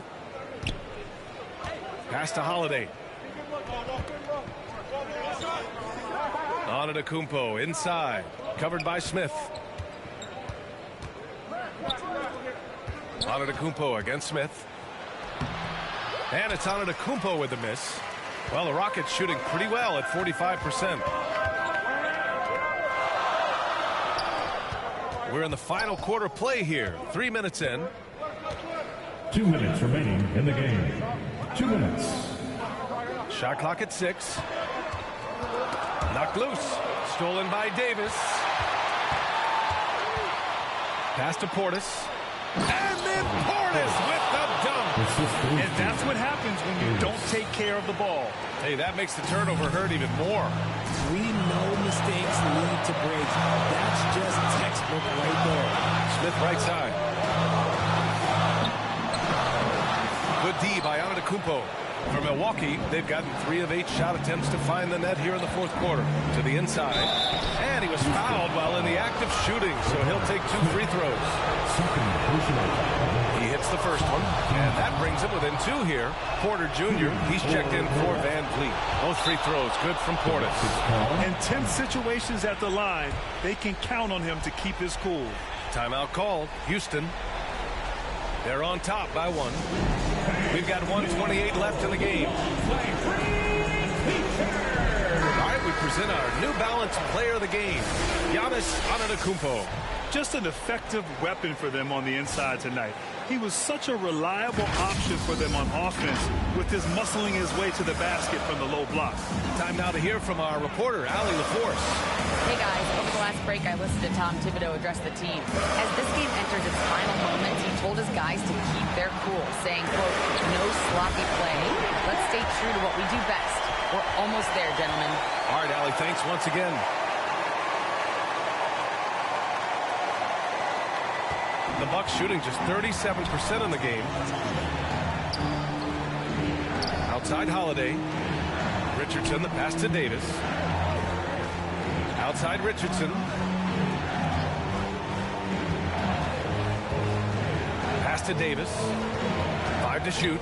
Pass to Holiday. Antetokounmpo inside. Covered by Smith. Antetokounmpo against Smith. And it's Antetokounmpo with the miss. Well, the Rockets shooting pretty well at 45%. We're in the final quarter play here. 3 minutes in. 2 minutes remaining in the game. 2 minutes. Shot clock at 6. Knocked loose. Stolen by Davis. Pass to Portis. And then Portis with the dunk. And that's what happens when you don't take care of the ball. Hey, that makes the turnover hurt even more. We know mistakes lead to breaks. That's just textbook right there. Smith right side. Good D by Antetokounmpo. For Milwaukee, they've gotten 3 of 8 shot attempts to find the net here in the fourth quarter. To the inside. And he was fouled while in the act of shooting, so he'll take 2 free throws. He hits the first one, and that brings him within 2 here. Porter Jr., he's checked in for Van Vliet. Both free throws good from Portis. In tense situations at the line, they can count on him to keep his cool. Timeout called. Houston. They're on top by 1. We've got 1:28 left in the game. All right, we present our New Balance player of the game, Giannis Antetokounmpo. Just an effective weapon for them on the inside tonight. He was such a reliable option for them on offense with his muscling his way to the basket from the low block. Time now to hear from our reporter, Allie LaForce. Hey guys, over the last break I listened to Tom Thibodeau address the team. As this game enters its final moments, he told his guys to keep their cool, saying, quote, no sloppy play. Let's stay true to what we do best. We're almost there, gentlemen. All right, Allie, thanks once again. The Bucks shooting just 37% in the game. Outside Holiday. Richardson, the pass to Davis. Outside Richardson. Pass to Davis. 5 to shoot.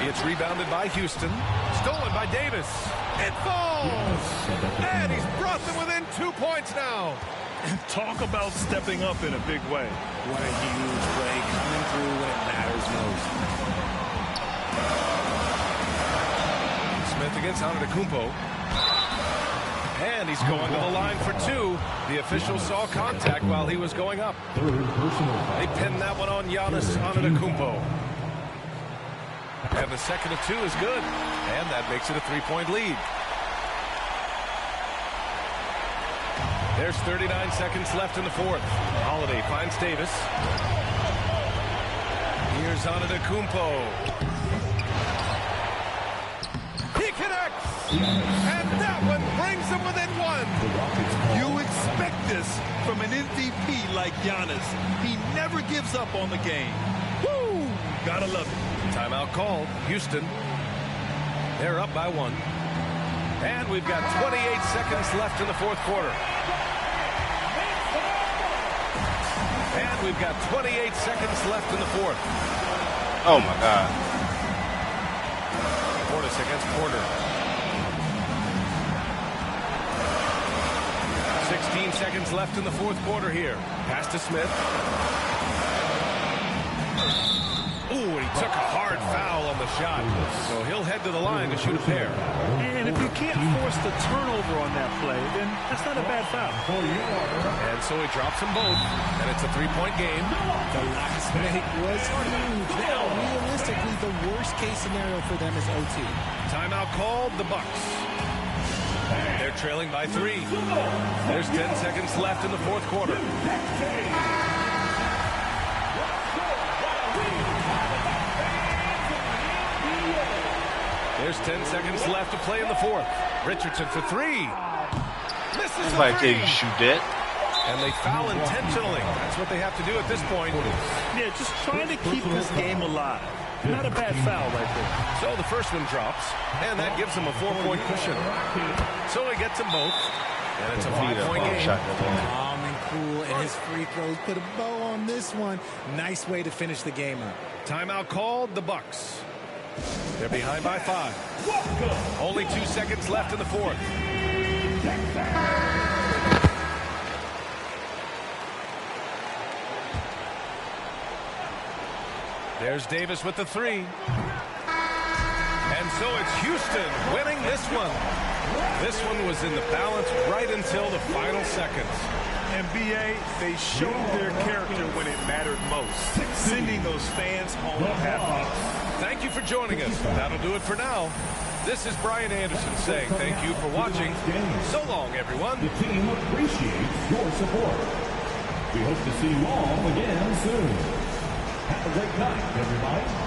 It's rebounded by Houston. Stolen by Davis. It falls! And he's brought them within 2 points now. Talk about stepping up in a big way. What a huge play, coming through when it matters most. Smith against Antetokounmpo. And he's going to the line for 2. The official saw contact while he was going up. They pinned that one on Giannis Antetokounmpo. And the second of 2 is good. And that makes it a 3-point lead. There's 39 seconds left in the fourth. Holiday finds Davis. Here's Antetokounmpo. He connects! And that one brings him within 1. You expect this from an MVP like Giannis. He never gives up on the game. Woo! Gotta love it. Timeout called. Houston. They're up by 1. And we've got 28 seconds left in the fourth quarter. And we've got 28 seconds left in the fourth. Oh, my God. Portis against Porter. 16 seconds left in the fourth quarter here. Pass to Smith. Ooh, and he took a hard foul on the shot. So he'll head to the line to shoot a pair. And if you can't force the turnover on that play, then that's not a bad foul. And so he drops them both, and it's a 3-point game. The last make was huge. Now, realistically, the worst-case scenario for them is OT. Timeout called, the Bucks. They're trailing by 3. There's 10 seconds left in the fourth quarter. There's 10 seconds left to play in the fourth. Richardson for 3. Misses the three. You shoot that. And they foul intentionally. That's what they have to do at this point. Yeah, just trying to keep this game alive. Not a bad foul right there. So the first one drops, and that gives him a 4-point cushion. So he gets them both, and it's a 5-point game. Calm and cool, and his free throws put a bow on this one. Nice way to finish the game up. Timeout called, the Bucks. They're behind by 5. Only 2 seconds left in the fourth. There's Davis with the 3. And so it's Houston winning this one. This one was in the balance right until the final seconds. And BA, they showed their character when it mattered most, sending those fans home happy. Thank you for joining us. That'll do it for now. This is Brian Anderson saying thank you for watching. So long, everyone. The team appreciates your support. We hope to see you all again soon. Have a great night, everybody.